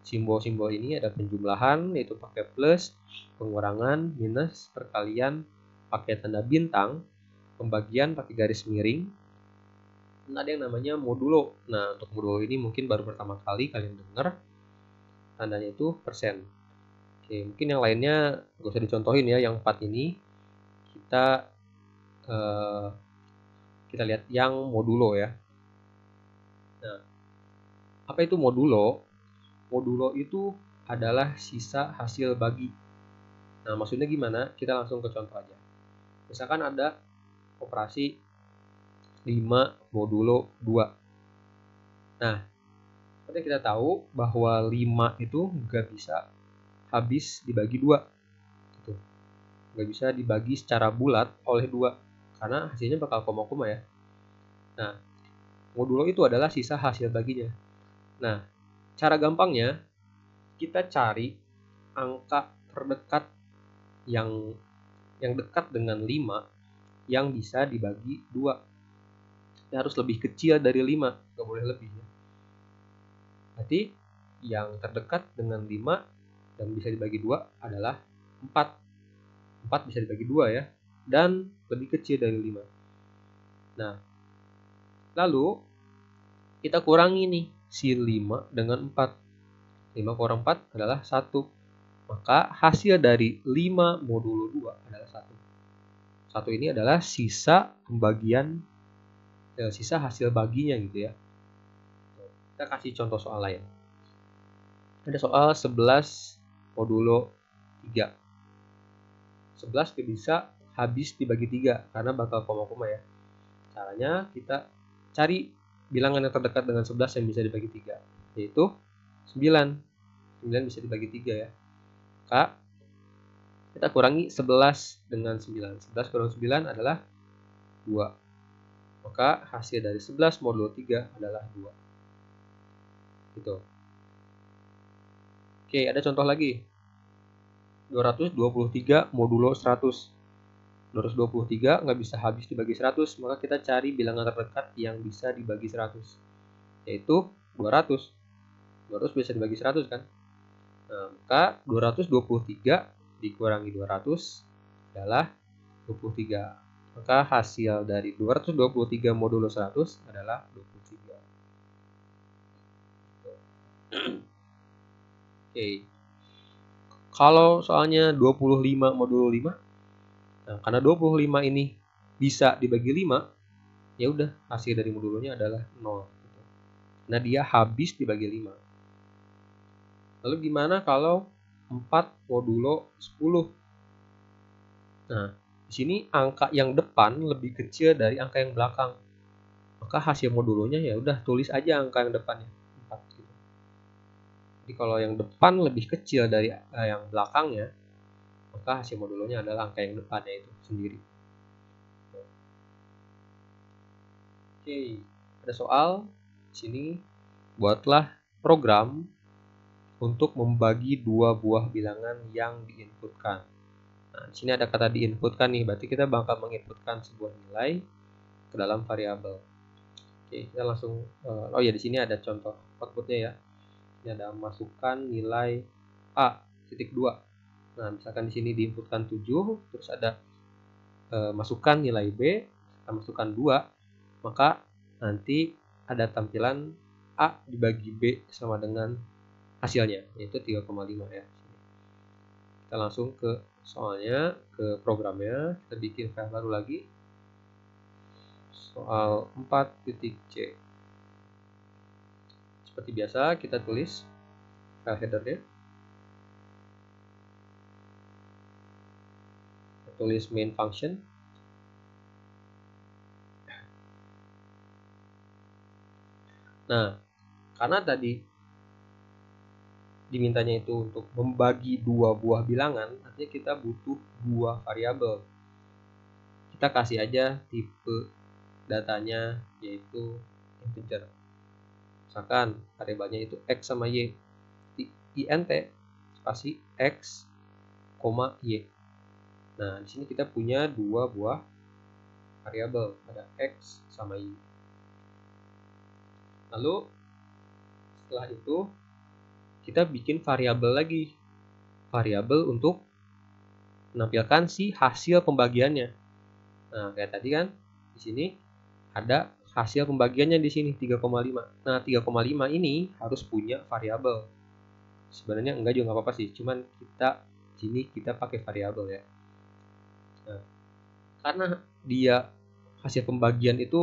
simbol-simbol ini. Ada penjumlahan yaitu pakai plus, pengurangan, minus, perkalian pakai tanda bintang, pembagian pakai garis miring. Dan ada yang namanya modulo. Nah, untuk modulo ini mungkin baru pertama kali kalian dengar. Tandanya itu persen. Oke, mungkin yang lainnya gak usah dicontohin ya. Yang 4 ini kita lihat yang modulo ya. Nah, apa itu modulo? Modulo itu adalah sisa hasil bagi. Nah, maksudnya gimana? Kita langsung ke contoh aja. Misalkan ada operasi 5 modulo 2. Nah, seperti kita tahu bahwa 5 itu nggak bisa habis dibagi 2. Gitu. Nggak bisa dibagi secara bulat oleh 2. Karena hasilnya bakal koma-koma ya. Nah, modulo itu adalah sisa hasil baginya. Nah, cara gampangnya kita cari angka terdekat yang dekat dengan 5 yang bisa dibagi 2. Ini harus lebih kecil dari 5, nggak boleh lebih ya. Berarti yang terdekat dengan 5 dan bisa dibagi 2 adalah 4. 4 bisa dibagi 2 ya, dan lebih kecil dari 5. Nah, lalu kita kurangi nih si 5 dengan 4. 5 kurang 4 adalah 1. Maka hasil dari 5 modulo 2 adalah 1. 1 ini adalah sisa pembagian, sisa hasil baginya gitu ya. Kita kasih contoh soal lain. Ada soal 11 modulo 3. 11 bisa habis dibagi 3 karena bakal koma-koma ya. Caranya kita cari bilangan yang terdekat dengan 11 yang bisa dibagi 3, yaitu 9. 9 bisa dibagi 3 ya. Maka kita kurangi 11 dengan 9. 11 kurang 9 adalah 2. Maka hasil dari 11 modulo 3 adalah 2. Gitu. Oke, ada contoh lagi. 223 modulo 100. 223 nggak bisa habis dibagi 100, maka kita cari bilangan terdekat yang bisa dibagi 100, yaitu 200. 200 bisa dibagi 100 kan? Nah, maka 223 dikurangi 200 adalah 23. Maka hasil dari 223 modulo 100 adalah 23. Oke. Kalau soalnya 25 modulo 5, nah karena 25 ini bisa dibagi 5, ya udah hasil dari modulonya adalah 0 gitu. Nah, dia habis dibagi 5. Lalu gimana kalau 4 modulo 10? Nah, di sini angka yang depan lebih kecil dari angka yang belakang. Maka hasil modulonya ya udah tulis aja angka yang depannya 4 gitu. Jadi kalau yang depan lebih kecil dari yang belakangnya, maka hasil modulonya adalah angka yang depannya itu sendiri. Oke, ada soal di sini. Buatlah program untuk membagi dua buah bilangan yang diinputkan. Nah, di sini ada kata diinputkan nih, berarti kita bakal menginputkan sebuah nilai ke dalam variabel. Oke, kita langsung oh ya, di sini ada contoh outputnya ya. Ini ada masukkan nilai A titik 2. Nah, misalkan di sini diinputkan 7, terus ada masukkan nilai B, kita masukkan 2, maka nanti ada tampilan A dibagi B sama dengan hasilnya, yaitu 3,5 ya. Kita langsung ke soalnya, ke programnya, kita bikin file baru lagi. Soal 4.c. Seperti biasa kita tulis file headernya. Kita tulis main function. Nah, karena tadi dimintanya itu untuk membagi dua buah bilangan, artinya kita butuh dua variabel. Kita kasih aja tipe datanya yaitu integer. Misalkan variabelnya itu x sama y. int kasih x, y. Nah, di sini kita punya dua buah variabel, ada x sama y. Lalu setelah itu kita bikin variabel lagi, variabel untuk menampilkan si hasil pembagiannya. Nah, kayak tadi kan di sini ada hasil pembagiannya di sini 3,5. Nah, 3,5 ini harus punya variabel. Sebenarnya enggak juga nggak apa-apa sih, cuman kita sini kita pakai variabel ya. Nah, karena dia hasil pembagian itu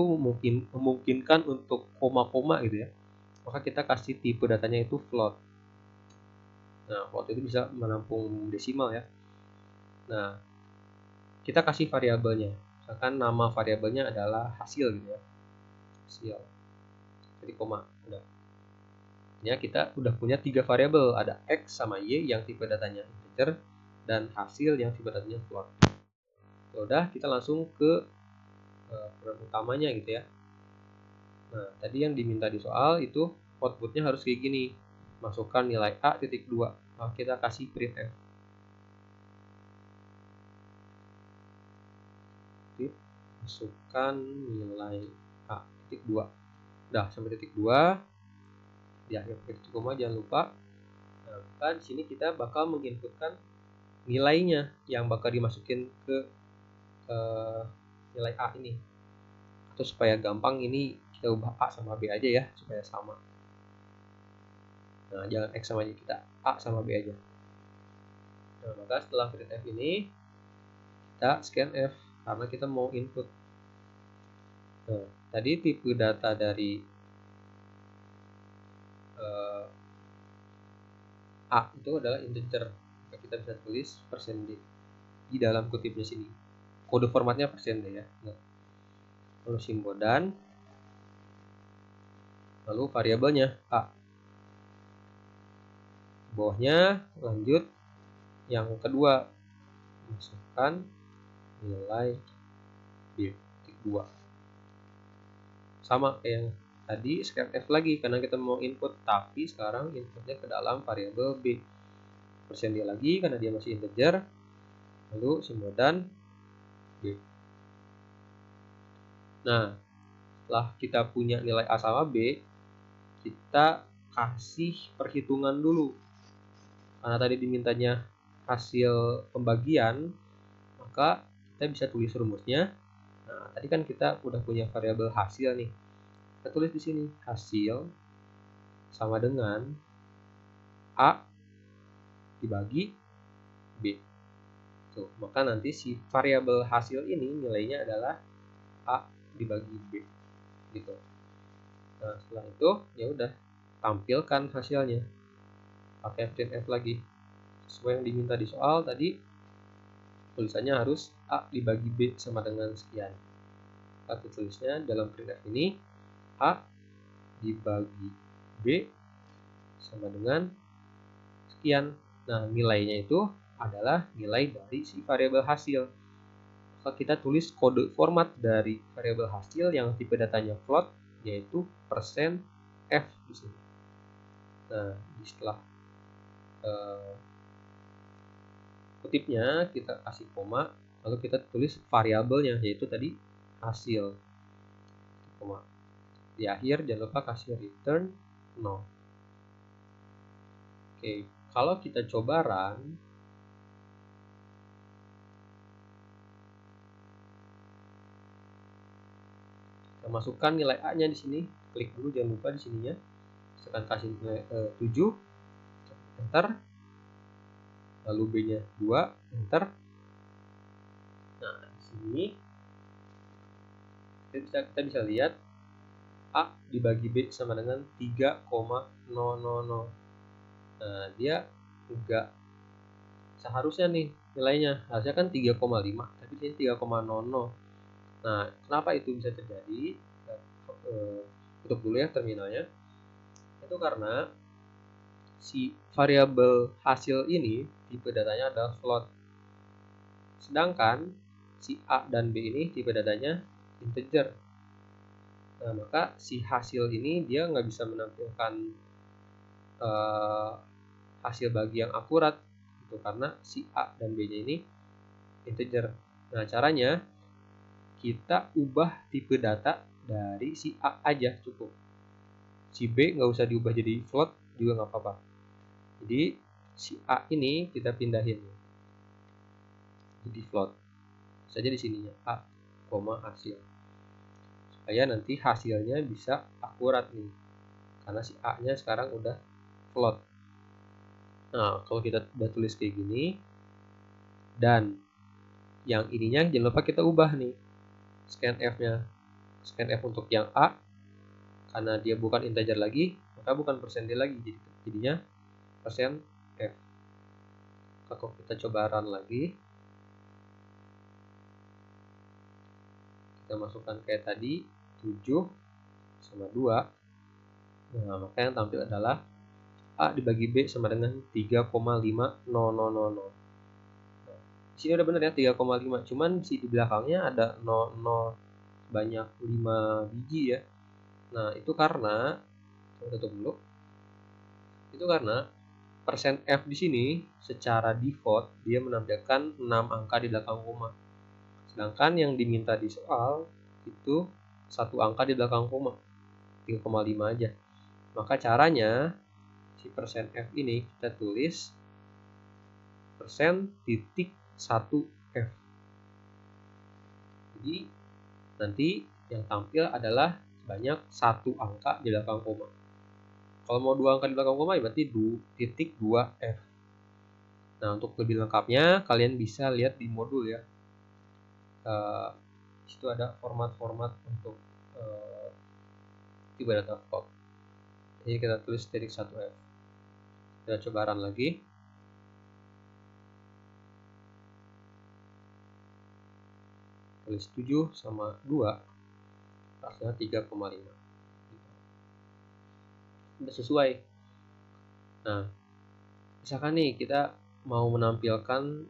memungkinkan untuk koma-koma gitu ya, maka kita kasih tipe datanya itu float. Nah, float itu bisa menampung desimal ya. Nah, kita kasih variabelnya. Misalkan nama variabelnya adalah hasil gitu ya. Hasil. Jadi koma. Udah. Ya, kita udah punya 3 variabel. Ada x sama y yang tipe datanya integer dan hasil yang tipe datanya float. Udah, kita langsung ke program utamanya gitu ya. Nah, tadi yang diminta di soal itu outputnya harus kayak gini. Masukkan nilai A titik 2. Nah, kita kasih printf. Masukkan nilai A titik 2. Udah sampai titik 2. Di akhir titik koma jangan lupa. Nah, di sini kita bakal menginputkan nilainya yang bakal dimasukin ke nilai A ini. Atau supaya gampang ini kita ubah A sama B aja ya, supaya sama. Nah, jangan X sama Y, kita A sama B aja. Nah, maka setelah printf ini kita scan F karena kita mau input. Nah, tadi tipe data dari A itu adalah integer. Maka kita bisa tulis %d di dalam kutipnya sini. Kode formatnya %d ya. Nah, lalu simbol dan lalu variabelnya A. Bawahnya lanjut yang kedua, masukkan nilai B titik 2. Sama kayak yang tadi, scan F lagi karena kita mau input, tapi sekarang inputnya ke dalam variabel B. %d lagi karena dia masih integer. Lalu simbol dan B. Nah, setelah kita punya nilai A sama B, kita kasih perhitungan dulu. Karena tadi dimintanya hasil pembagian, maka kita bisa tulis rumusnya. Nah, tadi kan kita udah punya variabel hasil nih. Kita tulis di sini hasil sama dengan A dibagi B. Tuh, maka nanti si variabel hasil ini nilainya adalah A dibagi B gitu. Nah, setelah itu ya udah tampilkan hasilnya pakai printf lagi sesuai yang diminta di soal tadi. Tulisannya harus A dibagi B sama dengan sekian. Kita tulisnya dalam printf ini A dibagi B sama dengan sekian. Nah, nilainya itu adalah nilai dari si variabel hasil. Maka kita tulis kode format dari variabel hasil yang tipe datanya float, yaitu %f di sini. Nah, setelah kutipnya kita kasih koma, lalu kita tulis variabelnya, yaitu tadi hasil. Koma. Di akhir jangan lupa kasih return 0. Oke, kalau kita coba run, kita masukkan nilai A-nya di sini. Klik dulu, jangan lupa di sininya. Misalkan kasih nilai 7, enter. Lalu B-nya 2, enter. Nah, di sini kita bisa lihat A dibagi B sama dengan 3,000. Nah, dia enggak seharusnya nih nilainya. Harusnya kan 3,5, tapi di sini 3,00. Nah, kenapa itu bisa terjadi? Kita tutup dulu ya terminalnya. Itu karena si variabel hasil ini tipe datanya adalah float. Sedangkan si A dan B ini tipe datanya integer. Nah, maka si hasil ini dia nggak bisa menampilkan hasil bagi yang akurat gitu, karena si A dan B-nya ini integer. Nah, caranya kita ubah tipe data dari si A aja cukup. Si B nggak usah diubah jadi float juga nggak apa-apa. Jadi si A ini kita pindahin jadi float saja di sininya A, hasil, supaya nanti hasilnya bisa akurat nih, karena si A-nya sekarang udah float. Nah, kalau kita udah tulis kayak gini, dan yang ininya jangan lupa kita ubah nih scanf-nya. Scanf untuk yang A, karena dia bukan integer lagi, maka bukan %d lagi, jadinya %f. Kalau kita coba run lagi, kita masukkan kayak tadi 7 sama 2. Nah, maka yang tampil adalah A dibagi B sama dengan 3,5000. Nah, di sini udah benar ya 3,5, cuman si di belakangnya ada 00 banyak 5 biji ya. Nah, itu karena kita tutup dulu. Itu karena %f di sini secara default dia menampilkan 6 angka di belakang koma. Sedangkan yang diminta di soal itu 1 angka di belakang koma, 3,5 aja. Maka caranya si %f ini kita tulis %1f. Jadi nanti yang tampil adalah banyak 1 angka di belakang koma. Kalau mau 2 angka di belakang koma ya berarti 2.2f. Nah, untuk lebih lengkapnya kalian bisa lihat di modul ya. Di situ ada format-format untuk tipe data float. Jadi kita tulis titik 1f. Kita coba run lagi. Tulis 7 sama 2, hasilnya 3,5. Udah sesuai. Nah, misalkan nih kita mau menampilkan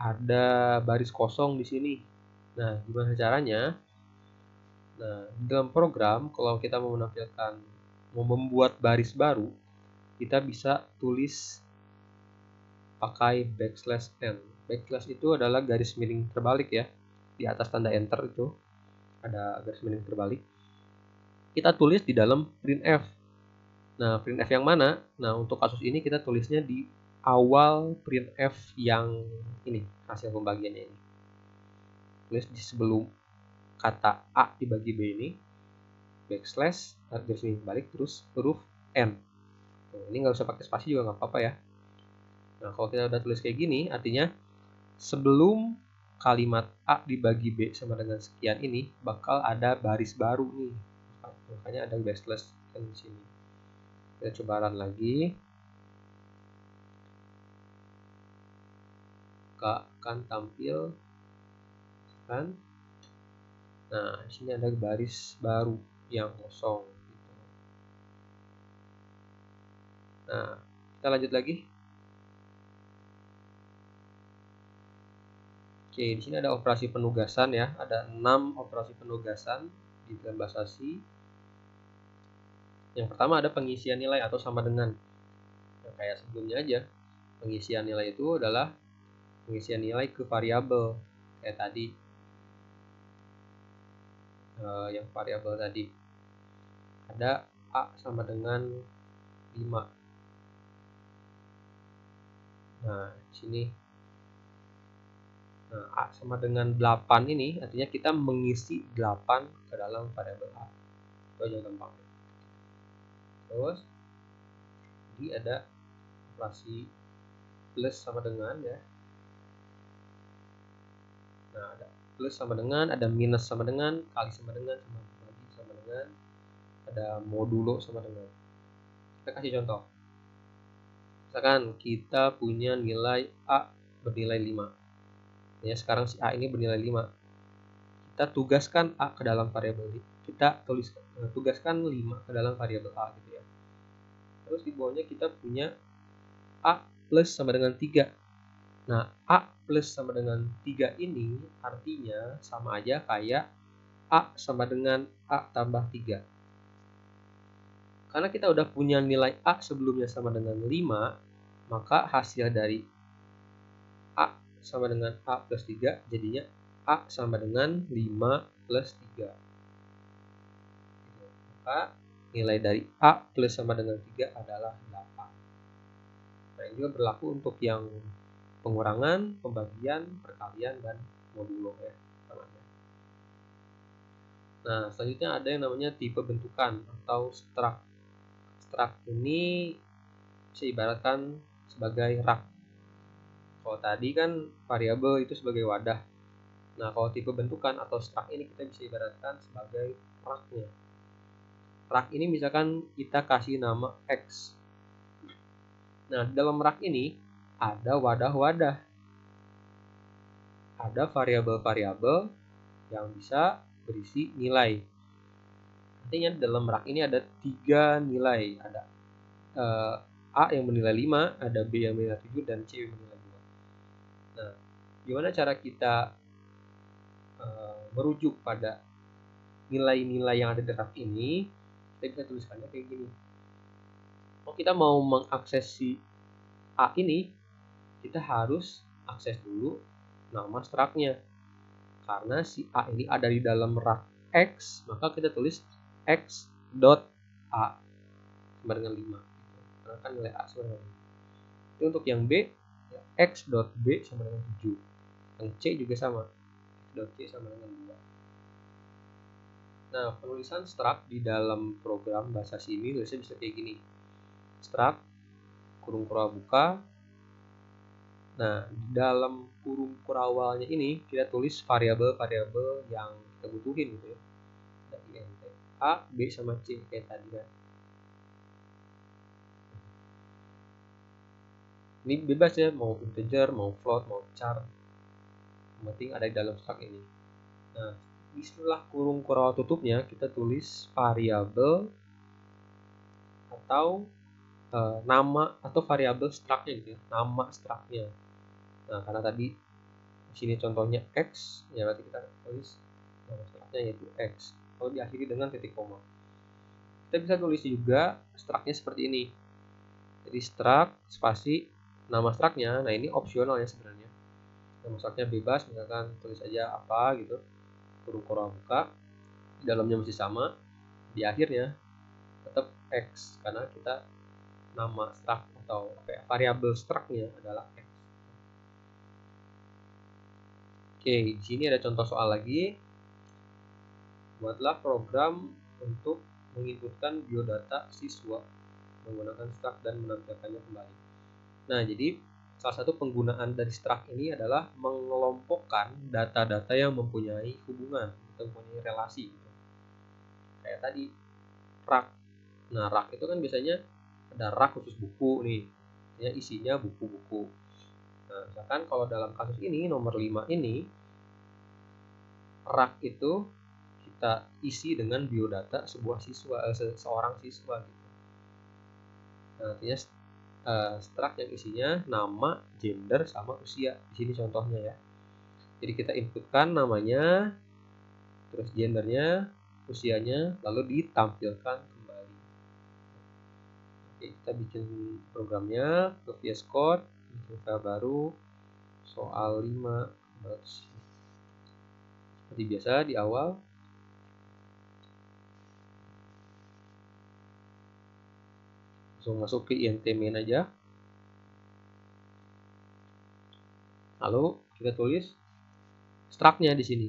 ada baris kosong di sini. Nah, gimana caranya? Nah, dalam program kalau kita mau membuat baris baru, kita bisa tulis pakai \n. Backslash itu adalah garis miring terbalik ya. Di atas tanda enter itu ada garis miring terbalik. Kita tulis di dalam printf. Nah, printf yang mana? Nah, untuk kasus ini kita tulisnya di awal printf yang ini, hasil pembagiannya ini. Tulis di sebelum kata A dibagi B ini, backslash, garis miring balik, terus huruf N. Nah, ini nggak usah pakai spasi juga nggak apa-apa ya. Nah, kalau kita udah tulis kayak gini, artinya sebelum kalimat A dibagi B sama dengan sekian ini, bakal ada baris baru nih. Makanya ada backslash di sini. Kita coba run lagi. Akan tampil kan. Nah, di sini ada baris baru yang kosong gitu. Nah, kita lanjut lagi. Oke, di sini ada operasi penugasan ya. Ada 6 operasi penugasan di dalam bahasa C. Yang pertama ada pengisian nilai atau sama dengan. Nah, kayak sebelumnya aja. Pengisian nilai itu adalah pengisian nilai ke variabel kayak tadi. Yang variabel tadi ada A sama dengan 5. Nah, di sini A sama dengan 8 ini artinya kita mengisi 8 ke dalam variabel A. Itu aja gampang. Terus ini ada operasi plus sama dengan ya. Nah, ada plus sama dengan, ada minus sama dengan, kali sama dengan, sama bagi sama dengan, ada modulo sama dengan. Kita kasih contoh. Misalkan kita punya nilai A bernilai 5. Ya, sekarang si A ini bernilai 5. Kita tugaskan A ke dalam variabel ini. Kita tugaskan 5 ke dalam variabel A gitu ya. Terus di bawahnya kita punya A plus sama dengan 3. Nah, A plus sama dengan 3 ini artinya sama aja kayak A sama dengan A tambah 3. Karena kita udah punya nilai A sebelumnya sama dengan 5, maka hasil dari A sama dengan A plus 3 jadinya A sama dengan 5 plus 3. Maka nilai dari A plus sama dengan 3 adalah 8. Nah, ini juga berlaku untuk yang pengurangan, pembagian, perkalian, dan modulo ya. Nah, selanjutnya ada yang namanya tipe bentukan atau struct. Struct ini bisa ibaratkan sebagai rak. Kalau tadi kan variabel itu sebagai wadah. Nah, kalau tipe bentukan atau struct ini kita bisa ibaratkan sebagai raknya. Rak ini misalkan kita kasih nama X. Nah, dalam rak ini ada wadah-wadah. Ada variabel-variabel yang bisa berisi nilai. Artinya dalam rak ini ada 3 nilai. Ada A yang bernilai 5, ada B yang bernilai 7, dan C yang bernilai 2. Nah, gimana cara kita merujuk pada nilai-nilai yang ada di rak ini? Kita bisa tuliskannya kayak gini. Kalau kita mau mengakses si A ini, kita harus akses dulu nama struknya. Karena si A ini ada di dalam rak X, maka kita tulis X.A sama dengan 5. Karena kan nilai A sama dengan 5. Itu untuk yang B, ya, X.B sama dengan 7. Yang C juga sama, X.C sama dengan 2. Nah, penulisan struct di dalam program bahasa C ini tulisnya bisa kayak gini. Struct, kurung kurung buka. Nah, di dalam kurung kurawalnya ini kita tulis variabel-variabel yang kita butuhin gitu ya. Ada int A, B sama C kayak tadi kan. Ini bebas ya, mau integer, mau float, mau char. Yang penting ada di dalam struct ini. Nah, di setelah kurung kurawal tutupnya kita tulis variabel atau nama atau variabel struct-nya gitu ya, nama struct-nya. Nah, karena tadi di sini contohnya X, ya berarti kita tulis nama struct-nya yaitu X. Lalu diakhiri dengan titik koma. Kita bisa tulis juga struct-nya seperti ini. Jadi struct spasi nama struct-nya. Nah, ini opsional ya sebenarnya. Nama struct-nya bebas, misalkan tulis aja apa gitu. Kurung kurung buka. Di dalamnya masih sama. Di akhirnya tetap X karena kita nama struct atau variabel struct-nya adalah X. Oke, di sini ada contoh soal lagi. Buatlah program untuk menginputkan biodata siswa menggunakan struct dan menampilkannya kembali. Nah, jadi salah satu penggunaan dari struct ini adalah mengelompokkan data-data yang mempunyai hubungan, mempunyai relasi gitu. Kayak tadi rak. Nah, rak itu kan biasanya ada rak khusus buku nih, ya isinya buku-buku. Nah, misalkan kalau dalam kasus ini nomor 5 ini, rak itu kita isi dengan biodata seorang siswa gitu. Nah, artinya struct yang isinya nama, gender, sama usia. Di sini contohnya ya. Jadi kita inputkan namanya, terus gendernya, usianya, lalu ditampilkan kembali. Oke, kita bikin programnya ke VS Code, bikin file baru, soal 5. Seperti biasa di awal, langsung masuk ke int main aja. Lalu kita tulis struct-nya di sini.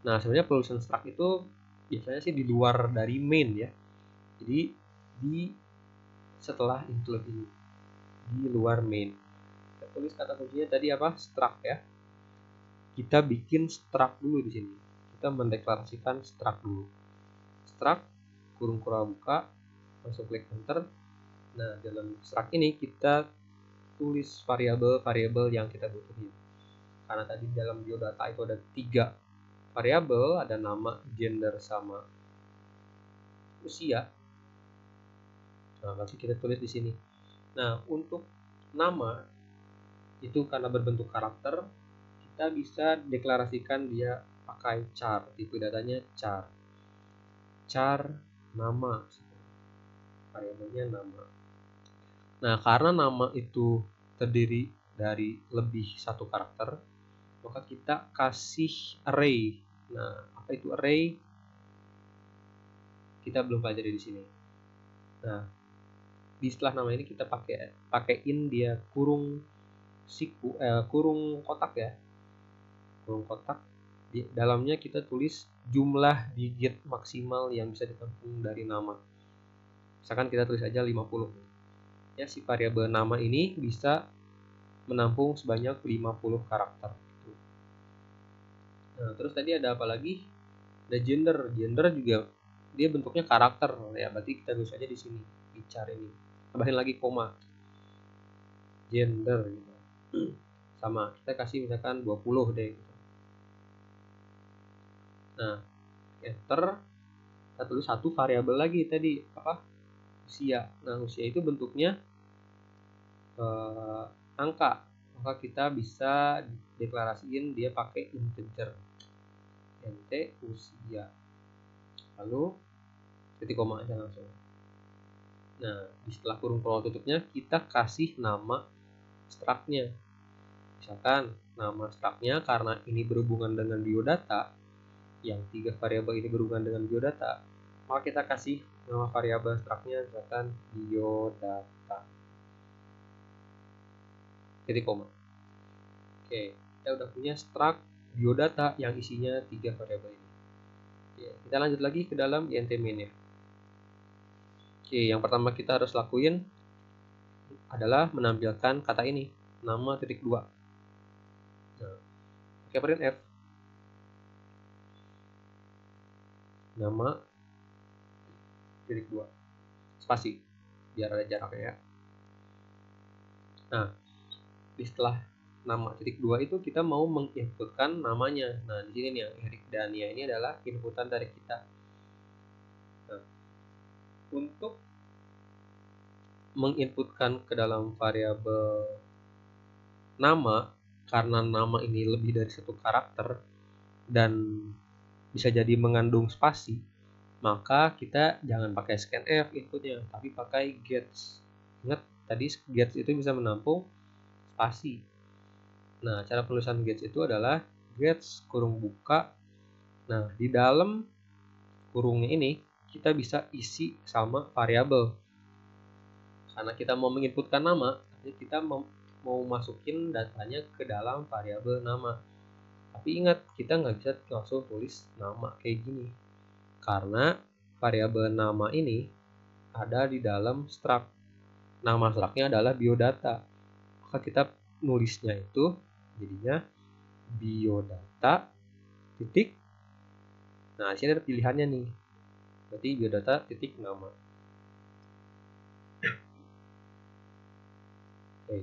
Nah, sebenarnya penulisan struct itu biasanya sih di luar dari main ya. Jadi di setelah include ini, di luar main. Kita tulis kata kuncinya tadi apa? Struct ya. Kita bikin struct dulu di sini. Kita mendeklarasikan struct dulu. Struct kurung buka, langsung klik enter. Nah, dalam struct ini kita tulis variabel-variabel yang kita butuhin. Karena tadi dalam biodata itu ada 3 variabel, ada nama, gender, sama usia. Nah, berarti kita tulis di sini. Nah, untuk nama itu karena berbentuk karakter, kita bisa deklarasikan dia pakai char, tipe datanya char. Char nama, variabelnya nama. Nah, karena nama itu terdiri dari lebih satu karakter, maka kita kasih array. Nah, apa itu array? Kita belum pelajari di sini. Nah, di setelah nama ini kita pakaiin dia kurung kotak ya. Kurung kotak. Di dalamnya kita tulis jumlah digit maksimal yang bisa ditampung dari nama. Misalkan kita tulis aja 50. Ya, si variabel nama ini bisa menampung sebanyak 50 karakter. Nah, terus tadi ada apa lagi? Ada gender. Gender juga dia bentuknya karakter ya, berarti kita tulis aja di sini di char ini. Tambahin lagi koma. Gender gitu. Sama, kita kasih misalkan 20 deh gitu. Nah, enter. Kita tulis satu variabel lagi tadi apa? Usia. Nah, usia itu bentuknya angka, maka kita bisa deklarasiin dia pakai integer, int usia, lalu titik koma aja langsung. Nah, setelah kurung tutupnya kita kasih nama struct-nya. Misalkan nama struct-nya karena ini berhubungan dengan biodata, yang 3 variabel ini berhubungan dengan biodata, maka kita kasih nama variabel struct-nya misalkan biodata. Titik koma. Oke, kita udah punya struct biodata yang isinya 3 variabel ini. Oke, kita lanjut lagi ke dalam int main ya. Oke, yang pertama kita harus lakuin adalah menampilkan kata ini, nama titik 2. Nah, pakai printf nama titik 2 spasi biar ada jaraknya ya. Nah, setelah nama titik 2 itu kita mau menginputkan namanya. Nah, di sini nih yang Erik Dania ini adalah inputan dari kita. Nah, untuk menginputkan ke dalam variabel nama, karena nama ini lebih dari satu karakter dan bisa jadi mengandung spasi, maka kita jangan pakai scanf inputnya, tapi pakai gets. Ingat tadi gets itu bisa menampung spasi. Nah, cara penulisan gets itu adalah gets kurung buka. Nah, di dalam kurungnya ini kita bisa isi sama variabel. Karena kita mau menginputkan nama, kita mau masukin datanya ke dalam variabel nama. Tapi ingat, kita nggak bisa langsung tulis nama kayak gini. Karena variabel nama ini ada di dalam struct. Nama struct-nya adalah biodata. Maka kita nulisnya itu jadinya biodata titik. Nah, di sini ada pilihannya nih. Berarti biodata titik nama. Oke.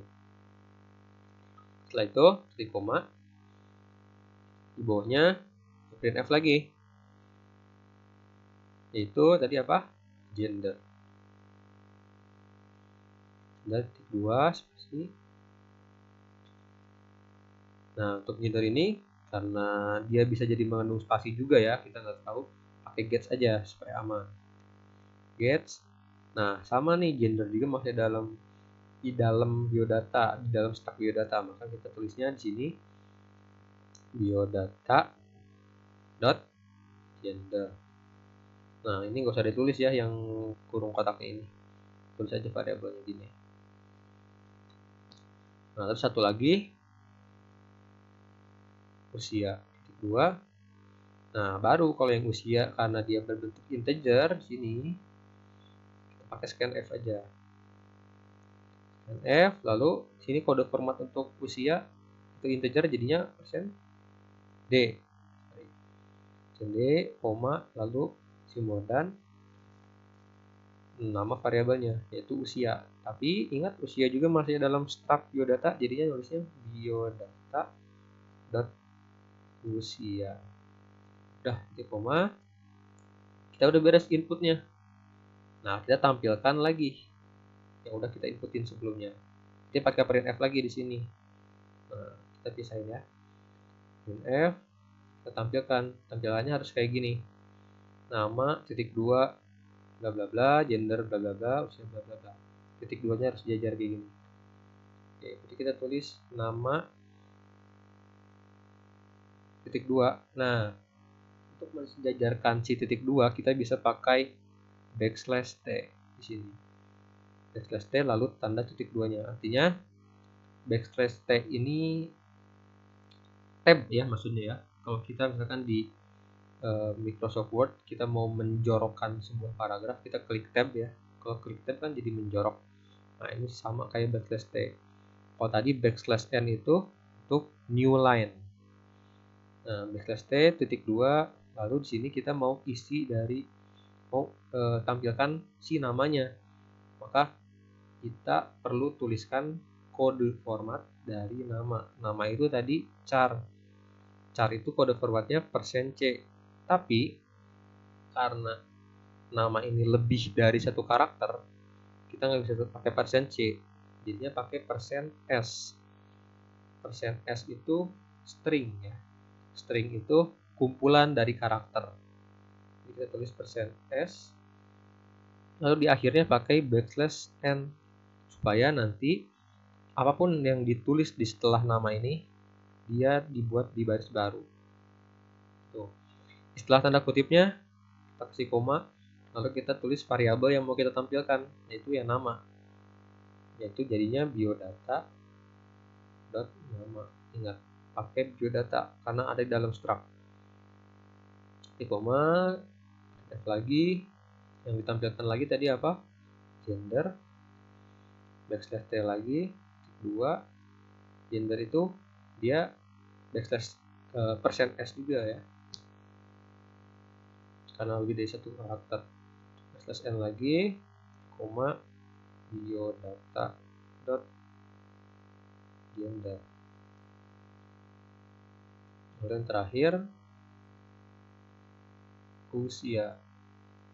Setelah itu titik koma. Di bawahnya printf lagi. Yaitu tadi apa? Gender. Dan titik 2 spasi. Nah, untuk gender ini karena dia bisa jadi mengandung spasi juga ya, kita nggak tahu, pakai gets aja supaya aman. Gets. Nah, sama nih gender juga masih di dalam biodata, di dalam stak biodata, maka kita tulisnya di sini biodata dot gender. Nah, ini nggak usah ditulis ya yang kurung kotaknya ini, tulis aja variabelnya gini. Nah, terus satu lagi usia titik 2. Nah, baru kalau yang usia karena dia berbentuk integer di sini kita pakai scanf aja. Scanf, lalu sini kode format untuk usia itu integer jadinya %d. %d, koma, lalu simbol dan nama variabelnya yaitu usia. Tapi ingat usia juga masih dalam strak biodata, jadinya nulisnya biodata dot usia. Udah, titik koma. Kita udah beres inputnya. Nah, kita tampilkan lagi yang udah kita inputin sebelumnya. Kita pakai printf lagi di sini. Nah, kita pisahin ya. Printf, kita tampilkan. Tampilannya harus kayak gini. Nama titik 2 bla bla bla, gender bla bla bla, usia bla bla bla. Titik 2-nya harus sejajar kayak gini. Oke, jadi kita tulis nama titik 2. Nah, untuk mensejajarkan si titik 2 kita bisa pakai backslash t di sini. Backslash t lalu tanda titik 2-nya. Artinya backslash t ini tab ya maksudnya ya. Kalau kita misalkan di Microsoft Word kita mau menjorokkan sebuah paragraf, kita klik tab ya. Kalau klik tab kan jadi menjorok. Nah, ini sama kayak backslash t. Kalau tadi backslash n itu untuk new line. Nah, backslash t titik 2, lalu di sini kita mau isi dari tampilkan si namanya. Maka kita perlu tuliskan kode format dari nama. Nama itu tadi char. Char itu kode formatnya %c. Tapi karena nama ini lebih dari satu karakter, kita nggak bisa pakai %c. Jadinya pakai %s. %s itu string ya. String itu kumpulan dari karakter. Jadi kita tulis %s. Lalu di akhirnya pakai backslash n supaya nanti apapun yang ditulis di setelah nama ini dia dibuat di baris baru. Tuh. Setelah tanda kutipnya kita kasih koma, lalu kita tulis variabel yang mau kita tampilkan, yaitu yang nama. Yaitu jadinya biodata dot nama. Ingat, pakai biodata karena ada di dalam struct. Di koma, lagi yang ditampilkan lagi tadi apa? Gender backslash t lagi 2. Gender itu dia backslash %s juga ya, karena lebih dari satu karakter. Backslash n lagi, koma, biodata dot gender. Kemudian terakhir usia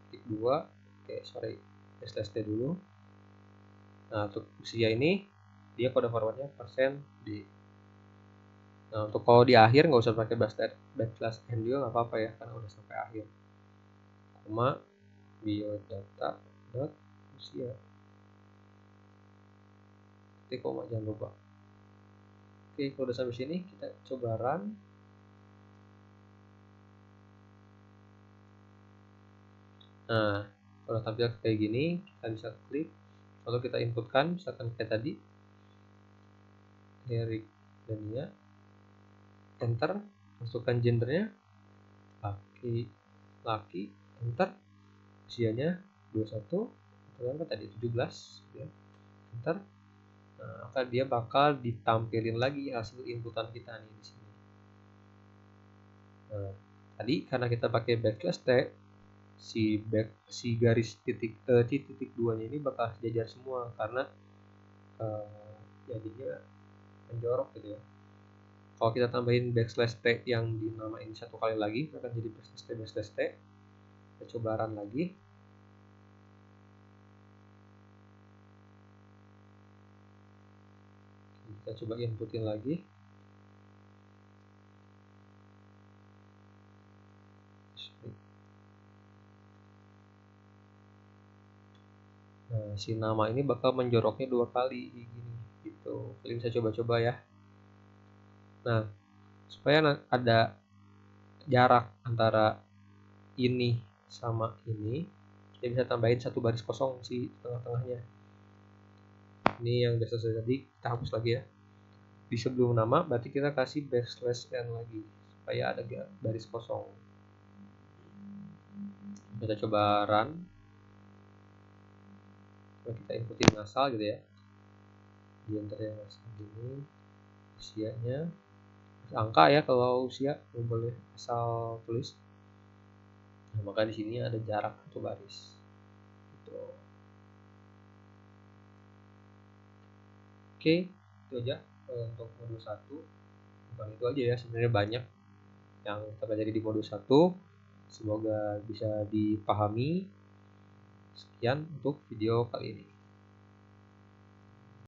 titik 2. Backslash t dulu. Nah, untuk usia ini dia kode formatnya %d. Nah, untuk kalau di akhir nggak usah pakai backslash n juga nggak apa-apa ya, karena udah sampai akhir. Koma, biodata dot usia. Titik koma, jangan lupa. Oke, kalau udah sampai sini kita coba run. Nah, kalau tampil kayak gini, kita bisa klik, lalu kita inputkan, misalkan kayak tadi, Erik Dania, enter, masukkan gendernya, laki, enter, usianya 21, berapa tadi 17, ya. Enter, Nah, maka dia bakal ditampilin lagi hasil inputan kita nih di sini. Nah, tadi karena kita pakai backslash t, si garis titik titik 2 nya ini bakal sejajar semua karena jadinya menjorok gitu ya. Kalau kita tambahin backslash t yang dinamain satu kali lagi akan jadi backslash t. Kita coba run lagi. Kita coba inputin lagi. Nah, si nama ini bakal menjoroknya 2 kali gini gitu. Kalian bisa coba-coba ya. Nah, supaya ada jarak antara ini sama ini, kita bisa tambahin 1 baris kosong si tengah-tengahnya. Ini yang biasa tadi kita hapus lagi ya. Di sebelum nama berarti kita kasih backslash n lagi supaya ada baris kosong. Kita coba run. Kita inputin asal gitu ya. Di enter yang asal gini, usianya angka ya, kalau usia boleh asal tulis. Nah, maka di sini ada jarak 1 baris gitu. Oke, itu aja untuk modul 1. Bukan itu aja ya, sebenarnya banyak yang kita pelajari di modul 1. Semoga bisa dipahami. Sekian untuk video kali ini.